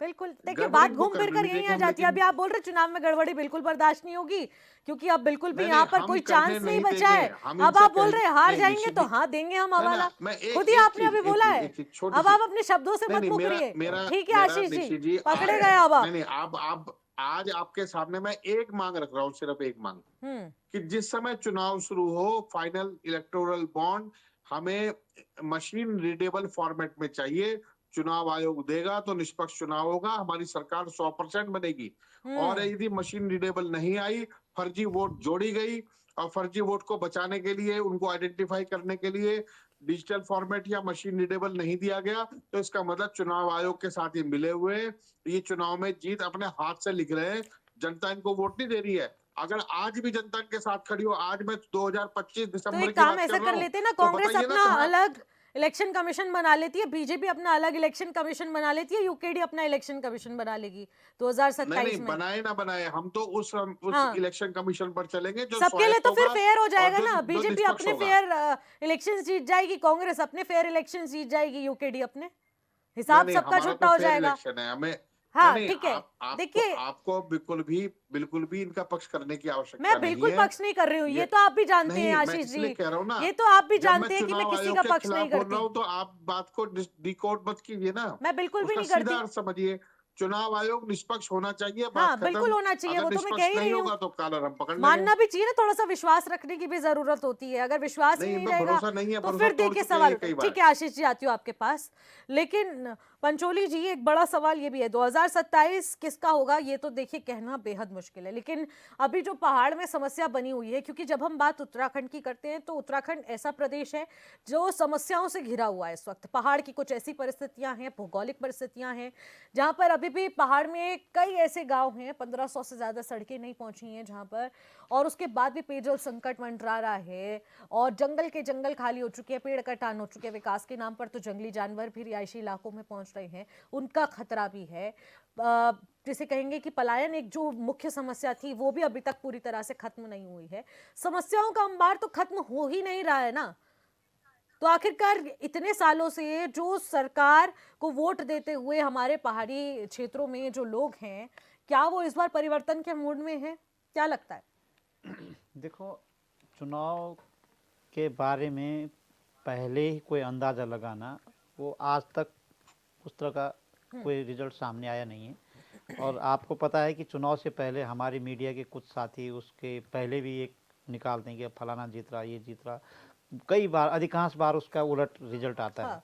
बिल्कुल। देखिए, गड़बड़ बात इनको घूम फिर करने कर नहीं यहीं देंगे आ हम, जाती है। लेकिन अभी आप बोल रहे चुनाव में गड़बड़ी बिल्कुल बर्दाश्त नहीं होगी, क्योंकि अब बिल्कुल भी नहीं यहाँ नहीं, पर हम कोई करने चांस नहीं नहीं बचा देंगे। है। हम अब इनसे आप बोल रहे हैं हार नहीं, जाएंगे निश्चित तो जी, हाँ देंगे हम ना हवाला। ना, मैं खुद ही आपने अभी बोला है। एक चीज छोटी अब सी, आप अपने शब्दों से नहीं मत नहीं, मेरा मुकरिए। मेरा ठीक है मेरा आशीष जी, निश्चित जी, पकड़े गए अब नहीं आप। नहीं, आप आज आपके सामने मैं एक मांग रख रहा हूँ, सिर्फ एक मांग, हम्म। कि जिस समय चुनाव शुरू हो, फाइनल इलेक्टोरल बॉन्ड हमें मशीन रीडेबल फॉर्मेट में चाहिए। चुनाव आयोग देगा तो निष्पक्ष चुनाव होगा, हमारी सरकार 100% बनेगी। और हम्म। यदि मशीन रीडेबल नहीं आई, फर्जी वोट जोड़ी गई, और फर्जी वोट को बचाने के लिए, उनको आइडेंटिफाई करने के लिए डिजिटल फॉर्मेट या मशीन रीडेबल नहीं दिया गया, तो इसका मतलब चुनाव आयोग के साथ ये मिले हुए हैं। ये चुनाव में जीत अपने हाथ से लिख रहे हैं। जनता इनको वोट नहीं दे रही है। अगर आज भी जनता इनके साथ खड़ी हो, आज मैं 2025 तो दिसंबर एक की काम बात ऐसा कर रहा कर हूँ, लेते हैं ना, तो कांग्रेस बताइए ना अपना कहाँ। अलग इलेक्शन कमीशन बना लेती है, बीजेपी अपना अलग इलेक्शन कमीशन बना लेती है, यूकेडी अपना इलेक्शन कमीशन बना लेगी नहीं 2027 नहीं, में। बनाए ना बनाए, हम तो उस हाँ, इलेक्शन कमीशन पर चलेंगे जो सबके लिए स्वायत्त तो फिर होगा फेयर हो और जाएगा जो ना। जो बीजेपी निष्पक्ष अपने होगा। फेयर इलेक्शन जीत जाएगी, कांग्रेस अपने फेयर इलेक्शन जीत जाएगी, यूकेडी अपने। नहीं हिसाब नहीं, सबका हमारा छुट्टा तो हो फेयर जाएगा। इलेक्शन है। हमें नहीं हाँ नहीं, ठीक है। आपको देखिए, आपको बिल्कुल भी इनका पक्ष करने की आवश्यकता मैं नहीं बिल्कुल है। पक्ष नहीं कर रही हूँ, ये ये तो आप भी जानते हैं नहीं, मैं आशीष जी। इसलिए कह रहा हूँ ना, ये तो आप भी जब मैं जानते हैं कि मैं चुनाव किसी आयोग का के पक्ष खिलाफ नहीं बोल रहा करती। हूँ, तो आप बात को डिकोड मत कीजिए ना। मैं बिल्कुल भी उसका नहीं सीधा करती। अर्थ समझिए। चुनाव आयोग निष्पक्ष होना चाहिए, बात हाँ बिल्कुल खत्म। होना चाहिए, अगर वो तो मैं कह निष्पक्ष ही रही नहीं हूँ। होगा तो कॉलर हम पकड़ लेंगे। मानना भी चाहिए ना, थोड़ा सा विश्वास रखने की भी जरूरत होती है। अगर विश्वास ही नहीं, इन नहीं पर रहेगा भरोसा नहीं है, तो भरोसा फिर तोड़ देखिए चुके हैं सवाल ये उठे। कई ठीक बार। है आशीष जी, आती हूँ आपके पास। लेकिन पंचोली जी, एक बड़ा सवाल ये भी है, 2027 किसका होगा ये तो देखिए कहना बेहद मुश्किल है। लेकिन अभी जो पहाड़ में समस्या बनी हुई है, क्योंकि जब हम बात उत्तराखंड की करते हैं तो उत्तराखंड ऐसा प्रदेश है जो समस्याओं से घिरा हुआ है। इस वक्त पहाड़ की कुछ ऐसी परिस्थितियां हैं, भौगोलिक परिस्थितियां हैं, जहां पर अभी भी पहाड़ में कई ऐसे गांव हैं, 1500 से ज्यादा सड़कें नहीं पहुंची हैं जहां पर, और उसके बाद भी पेयजल संकट मंडरा रहा है, और जंगल के जंगल खाली हो चुके हैं, पेड़ कटान हो चुके हैं। विकास के नाम पर तो जंगली जानवर भी रिहायशी इलाकों में पहुंच रहे हैं, उनका खतरा भी है। जिसे कहेंगे कि पलायन एक जो मुख्य समस्या थी वो भी अभी तक पूरी तरह से खत्म नहीं हुई है। समस्याओं का अंबार तो खत्म हो ही नहीं रहा है ना। तो आखिरकार इतने सालों से जो सरकार को वोट देते हुए हमारे पहाड़ी क्षेत्रों में जो लोग हैं, क्या वो इस बार परिवर्तन के मूड में है? क्या लगता है? देखो, चुनाव के बारे में पहले ही कोई अंदाज़ा लगाना, वो आज तक उस तरह का कोई रिजल्ट सामने आया नहीं है। और आपको पता है कि चुनाव से पहले हमारे मीडिया के कुछ साथी उसके पहले भी एक निकालते हैं कि फलाना जीत रहा, ये जीत रहा, कई बार अधिकांश बार उसका उलट रिजल्ट आता है।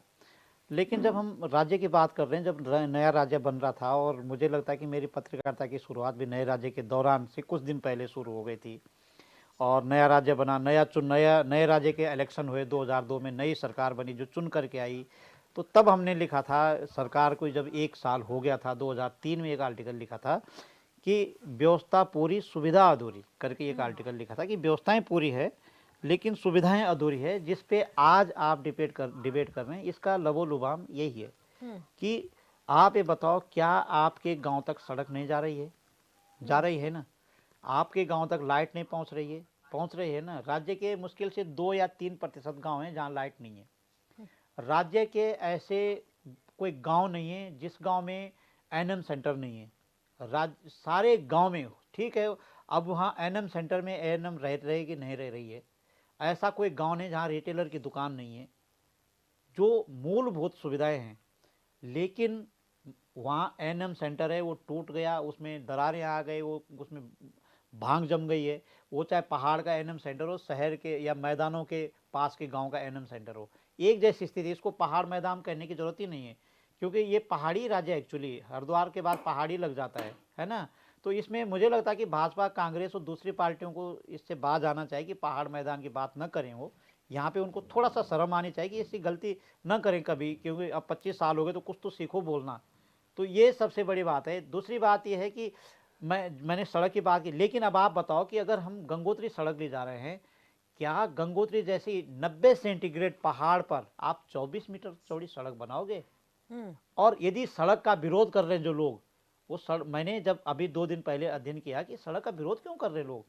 लेकिन जब हम राज्य की बात कर रहे हैं, जब नया राज्य बन रहा था, और मुझे लगता है कि मेरी पत्रकारिता की शुरुआत भी नए राज्य के दौरान से कुछ दिन पहले शुरू हो गई थी, और नया राज्य बना, नए राज्य के इलेक्शन हुए 2002 में, नई सरकार बनी जो चुन करके आई। तो तब हमने लिखा था, सरकार को जब 1 साल हो गया था, 2003 में एक आर्टिकल लिखा था कि व्यवस्था पूरी सुविधा अधूरी करके एक आर्टिकल लिखा था कि व्यवस्थाएं पूरी है लेकिन सुविधाएं अधूरी है, जिस पे आज आप डिबेट कर रहे हैं। इसका लबो-लुबाम यही है कि आप ये बताओ, क्या आपके गांव तक सड़क नहीं जा रही है? जा रही है ना। आपके गांव तक लाइट नहीं पहुंच रही है? पहुंच रही है ना। राज्य के मुश्किल से 2 या 3% गांव हैं जहां लाइट नहीं है। राज्य के ऐसे कोई गांव नहीं है जिस गांव में एनएम सेंटर नहीं है। सारे गांव में, ठीक है, अब वहाँ एनएम सेंटर में एएनएम रह रही कि नहीं रह रही है, ऐसा कोई गांव नहीं जहाँ रिटेलर की दुकान नहीं है, जो मूलभूत सुविधाएं हैं। लेकिन वहाँ एएनएम सेंटर है, वो टूट गया, उसमें दरारें आ गई, वो उसमें भांग जम गई है। वो चाहे पहाड़ का एएनएम सेंटर हो, शहर के या मैदानों के पास के गांव का एएनएम सेंटर हो, एक जैसी स्थिति। इसको पहाड़ मैदान कहने की जरूरत ही नहीं है, क्योंकि ये पहाड़ी राज्य एक्चुअली, हरिद्वार के बाद पहाड़ी लग जाता है ना। तो इसमें मुझे लगता है कि भाजपा, कांग्रेस और दूसरी पार्टियों को इससे बाज आना चाहिए कि पहाड़ मैदान की बात न करें। वो यहाँ पे उनको थोड़ा सा शर्म आनी चाहिए कि ऐसी गलती न करें कभी, क्योंकि अब 25 साल हो गए तो कुछ तो सीखो बोलना। तो ये सबसे बड़ी बात है। दूसरी बात ये है कि मैंने सड़क की बात की, लेकिन अब आप बताओ कि अगर हम गंगोत्री सड़क ले जा रहे हैं, क्या गंगोत्री जैसी 90 सेंटीग्रेड पहाड़ पर आप 24 मीटर चौड़ी सड़क बनाओगे? और यदि सड़क का विरोध कर रहे हैं जो लोग, वो मैंने जब अभी 2 दिन पहले अध्ययन किया कि सड़क का विरोध क्यों कर रहे हैं लोग,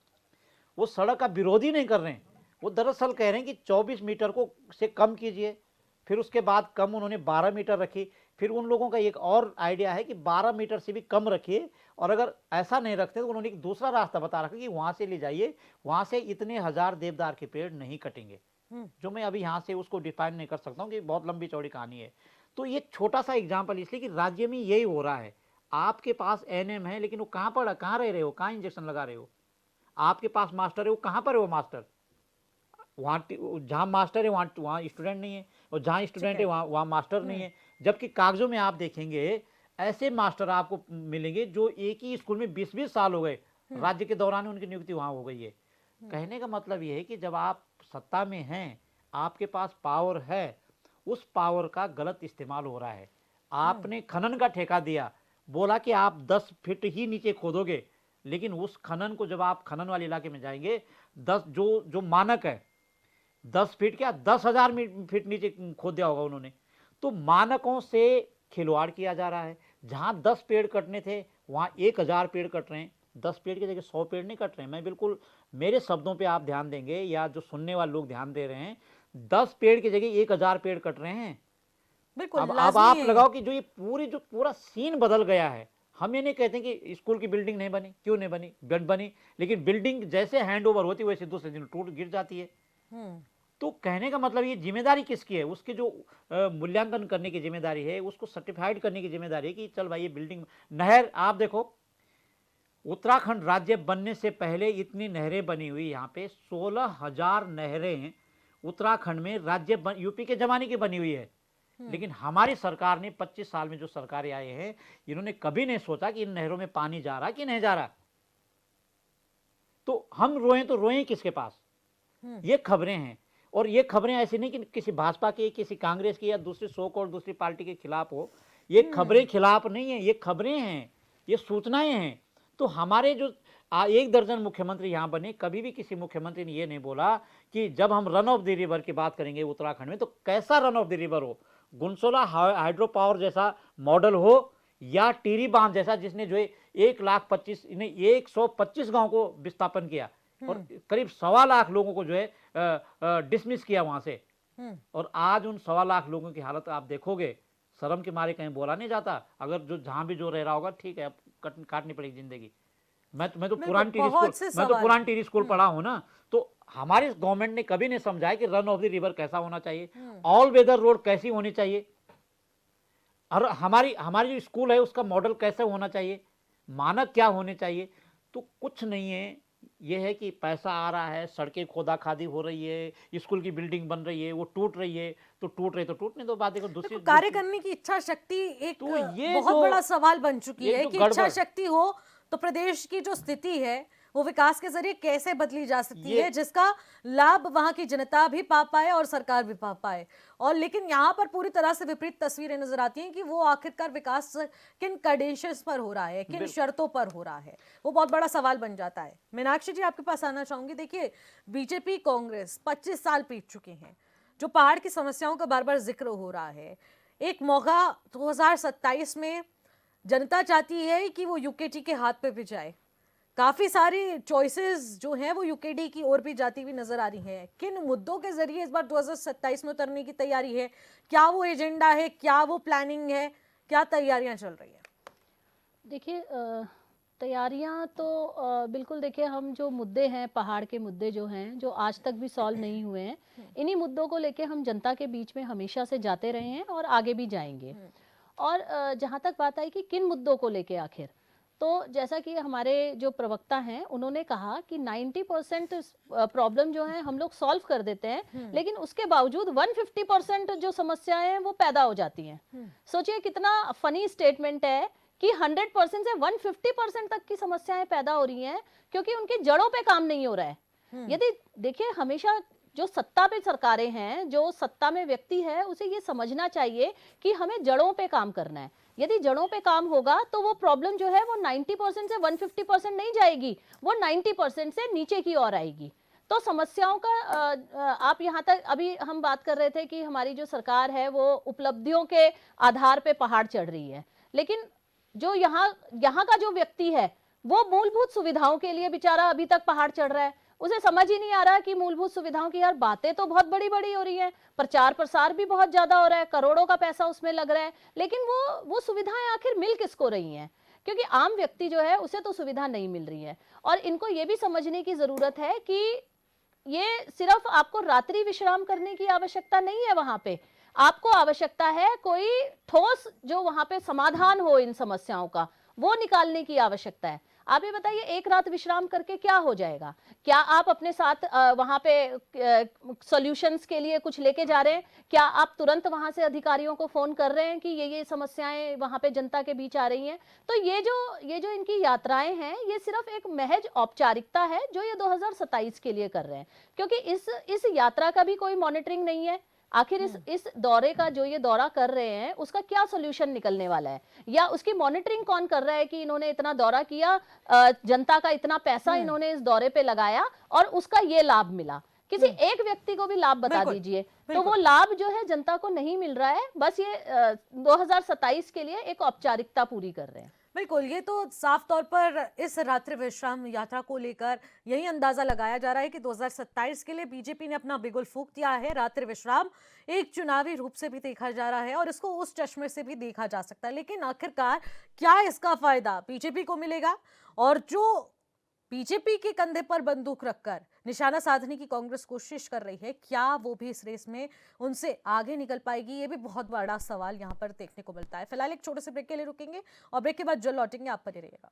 वो सड़क का विरोध ही नहीं कर रहे हैं। वो दरअसल कह रहे हैं कि 24 मीटर को से कम कीजिए। फिर उसके बाद कम उन्होंने 12 मीटर रखी। फिर उन लोगों का एक और आइडिया है कि 12 मीटर से भी कम रखिए, और अगर ऐसा नहीं रखते तो उन्होंने एक दूसरा रास्ता बता रखा कि वहाँ से ले जाइए, वहाँ से इतने 1000 देवदार के पेड़ नहीं कटेंगे। जो मैं अभी यहाँ से उसको डिफाइन नहीं कर सकता हूँ कि बहुत लंबी चौड़ी कहानी है। तो ये छोटा सा एग्जाम्पल इसलिए कि राज्य में यही हो रहा है। आपके पास एएनएम है, लेकिन वो कहाँ रह रहे हो, कहाँ इंजेक्शन लगा रहे हो? आपके पास मास्टर है, वो कहाँ पर है वो मास्टर? वहाँ जहाँ मास्टर है वहाँ स्टूडेंट नहीं है, और जहाँ स्टूडेंट है वहाँ मास्टर नहीं है। जबकि कागजों में आप देखेंगे ऐसे मास्टर आपको मिलेंगे जो एक ही स्कूल में 20-20 साल हो गए, राज्य के दौरान उनकी नियुक्ति वहाँ हो गई है। कहने का मतलब ये है कि जब आप सत्ता में हैं, आपके पास पावर है, उस पावर का गलत इस्तेमाल हो रहा है। आपने खनन का ठेका दिया, बोला कि आप 10 फीट ही नीचे खोदोगे, लेकिन उस खनन को जब आप खनन वाले इलाके में जाएंगे, 10 जो मानक है 10 फीट क्या 10,000 फीट नीचे खोद दिया होगा उन्होंने। तो मानकों से खिलवाड़ किया जा रहा है। जहां 10 पेड़ कटने थे वहां 1000 पेड़ कट रहे हैं। 10 पेड़ की जगह 100 पेड़ नहीं कट रहे हैं। मैं बिल्कुल, मेरे शब्दों पे आप ध्यान देंगे या जो सुनने वाले लोग ध्यान दे रहे हैं, 10 पेड़ की जगह 1000 पेड़ कट रहे हैं। बिल्कुल, अब लाज़मी आप है। लगाओ कि जो पूरा सीन बदल गया है। हम ये नहीं कहते कि स्कूल की बिल्डिंग नहीं बनी, क्यों नहीं बनी, बनी, लेकिन बिल्डिंग जैसे हैंड ओवर होती है वैसे दूसरे दिन टूट गिर जाती है। तो कहने का मतलब ये जिम्मेदारी किसकी है? उसके जो मूल्यांकन करने की जिम्मेदारी है, उसको सर्टिफाइड करने की जिम्मेदारी है कि चल भाई ये बिल्डिंग, नहर, आप देखो उत्तराखंड राज्य बनने से पहले इतनी नहरें बनी हुई, यहाँ पे 16,000 नहरें उत्तराखंड में राज्य यूपी के जमाने की बनी हुई है। लेकिन हमारी सरकार ने 25 साल में जो सरकारें आए हैं, इन्होंने कभी नहीं सोचा कि इन नहरों में पानी जा रहा कि नहीं जा रहा। तो हम रोएं तो रोएं किसके पास? ये खबरें हैं, और ये खबरें ऐसी नहीं कि किसी भाजपा की, किसी कांग्रेस की या दूसरी सो-कॉल्ड दूसरी पार्टी के खिलाफ हो। ये खबरें खिलाफ नहीं है, ये खबरें हैं, ये सूचनाएं हैं। तो हमारे जो 1 दर्जन मुख्यमंत्री यहाँ बने, कभी भी किसी मुख्यमंत्री ने ये नहीं बोला कि जब हम रन ऑफ द रिवर की बात करेंगे उत्तराखंड में, तो कैसा रन ऑफ द रिवर हो, गुनसोला हाइड्रो पावर जैसा मॉडल हो, या टिहरी बांध जैसा जिसने जो 125 गांव को विस्थापन किया और करीब 1.25 लाख लोगों को जो है डिसमिस किया वहां से। और आज उन 1.25 लाख लोगों की हालत आप देखोगे, शर्म के मारे कहीं बोला नहीं जाता। अगर जो जहां भी जो रह रहा होगा, ठीक है, काटनी पड़ेगी जिंदगी। मैं तो पुरानी टिहरी स्कूल पढ़ा हूं ना, तो हमारी गवर्नमेंट ने कभी नहीं समझा है कि रन ऑफ द रिवर कैसा होना चाहिए, ऑल वेदर रोड कैसी होनी चाहिए, और हमारी हमारी जो स्कूल है उसका मॉडल कैसे होना चाहिए, मानक क्या होने चाहिए। तो कुछ नहीं है, ये है कि पैसा आ रहा है, सड़कें खोदा खादी हो रही है, स्कूल की बिल्डिंग बन रही है, वो टूट रही है, तो टूट रही तो टूटने दो, बात देखो। दूसरी कार्य करने की इच्छा शक्ति एक तो ये बहुत जो- बड़ा सवाल बन चुकी ये है जो कि इच्छा गड़बड़- शक्ति हो तो प्रदेश की जो स्थिति है वो विकास के जरिए कैसे बदली जा सकती है, जिसका लाभ वहां की जनता भी पा पाए और सरकार भी पा पाए। और लेकिन यहाँ पर पूरी तरह से विपरीत तस्वीरें नजर आती हैं कि वो आखिरकार विकास किन कंडीशंस पर हो रहा है, किन शर्तों पर हो रहा है, वो बहुत बड़ा सवाल बन जाता है। मीनाक्षी जी, आपके पास आना चाहूंगी। देखिए, बीजेपी कांग्रेस 25 साल बीत चुके हैं, जो पहाड़ की समस्याओं का बार बार जिक्र हो रहा है। एक मौका 2027 में जनता चाहती है कि वो यूकेटी के हाथ पे भी जाए। काफी सारी चॉइसेस जो हैं वो यूकेडी की ओर भी जाती हुई नजर आ रही हैं। किन मुद्दों के जरिए इस बार 2027 में उतरने की तैयारी है? क्या वो एजेंडा है, क्या वो प्लानिंग है, क्या तैयारियां चल रही है? देखिए, तैयारियां तो बिल्कुल, देखिए हम जो मुद्दे हैं, पहाड़ के मुद्दे जो हैं, जो आज तक भी सॉल्व नहीं हुए हैं, इन्हीं मुद्दों को लेके हम जनता के बीच में हमेशा से जाते रहे हैं और आगे भी जाएंगे। और जहाँ तक बात आई कि किन मुद्दों को लेके आखिर, तो जैसा कि हमारे जो प्रवक्ता हैं उन्होंने कहा कि 90% प्रॉब्लम जो है हम लोग सॉल्व कर देते हैं, लेकिन उसके बावजूद 150% जो समस्याएं हैं वो पैदा हो जाती हैं। सोचिए कितना फनी स्टेटमेंट है कि 100% से 150% तक की समस्याएं पैदा हो रही हैं क्योंकि उनकी जड़ों पे काम नहीं हो रहा है। यदि देखिए, हमेशा जो सत्ता पे सरकारें हैं, जो सत्ता में व्यक्ति है, उसे ये समझना चाहिए कि हमें जड़ों पे काम करना है। यदि जड़ों पे काम होगा तो वो प्रॉब्लम जो है वो 90% से 150% नहीं जाएगी, वो 90% से नीचे की ओर आएगी। तो समस्याओं का आप यहाँ तक, अभी हम बात कर रहे थे कि हमारी जो सरकार है वो उपलब्धियों के आधार पे पहाड़ चढ़ रही है, लेकिन जो यहाँ का जो व्यक्ति है वो मूलभूत सुविधाओं के लिए बेचारा अभी तक पहाड़ चढ़ रहा है। उसे समझ ही नहीं आ रहा कि मूलभूत सुविधाओं की यार बातें तो बहुत बड़ी बड़ी हो रही है, प्रचार प्रसार भी बहुत ज्यादा हो रहा है, करोड़ों का पैसा उसमें लग रहा है, लेकिन वो सुविधाएं आखिर मिल किसको रही हैं? क्योंकि आम व्यक्ति जो है उसे तो सुविधा नहीं मिल रही है। और इनको ये भी समझने की जरूरत है कि ये सिर्फ आपको रात्रि विश्राम करने की आवश्यकता नहीं है, वहां पे आपको आवश्यकता है कोई ठोस जो वहां पे समाधान हो इन समस्याओं का, वो निकालने की आवश्यकता है। आप ये बताइए, एक रात विश्राम करके क्या हो जाएगा? क्या आप अपने साथ वहां पे सॉल्यूशंस के लिए कुछ लेके जा रहे हैं? क्या आप तुरंत वहां से अधिकारियों को फोन कर रहे हैं कि ये समस्याएं वहां पे जनता के बीच आ रही हैं? तो ये जो इनकी यात्राएं हैं, ये सिर्फ एक महज औपचारिकता है जो ये 2027 के लिए कर रहे हैं, क्योंकि इस यात्रा का भी कोई मॉनिटरिंग नहीं है। आखिर इस दौरे का, जो ये दौरा कर रहे हैं, उसका क्या सोल्यूशन निकलने वाला है, या उसकी मॉनिटरिंग कौन कर रहा है कि इन्होंने इतना दौरा किया, जनता का इतना पैसा इन्होंने इस दौरे पे लगाया और उसका ये लाभ मिला? किसी एक व्यक्ति को भी लाभ बता दीजिए। तो वो लाभ जो है जनता को नहीं मिल रहा है, बस ये 2027 के लिए एक औपचारिकता पूरी कर रहे हैं। बिल्कुल, ये तो साफ तौर पर इस रात्रि विश्राम यात्रा को लेकर यही अंदाजा लगाया जा रहा है कि 2027 के लिए बीजेपी ने अपना बिगुल फूंक दिया है। रात्रि विश्राम एक चुनावी रूप से भी देखा जा रहा है और इसको उस चश्मे से भी देखा जा सकता है, लेकिन आखिरकार क्या इसका फायदा बीजेपी को मिलेगा? और जो बीजेपी के कंधे पर बंदूक रखकर निशाना साधने की कांग्रेस कोशिश कर रही है, क्या वो भी इस रेस में उनसे आगे निकल पाएगी? ये भी बहुत बड़ा सवाल यहाँ पर देखने को मिलता है। फिलहाल एक छोटे से ब्रेक के लिए रुकेंगे और ब्रेक के बाद जल्द लौटेंगे। आप बने रहिएगा।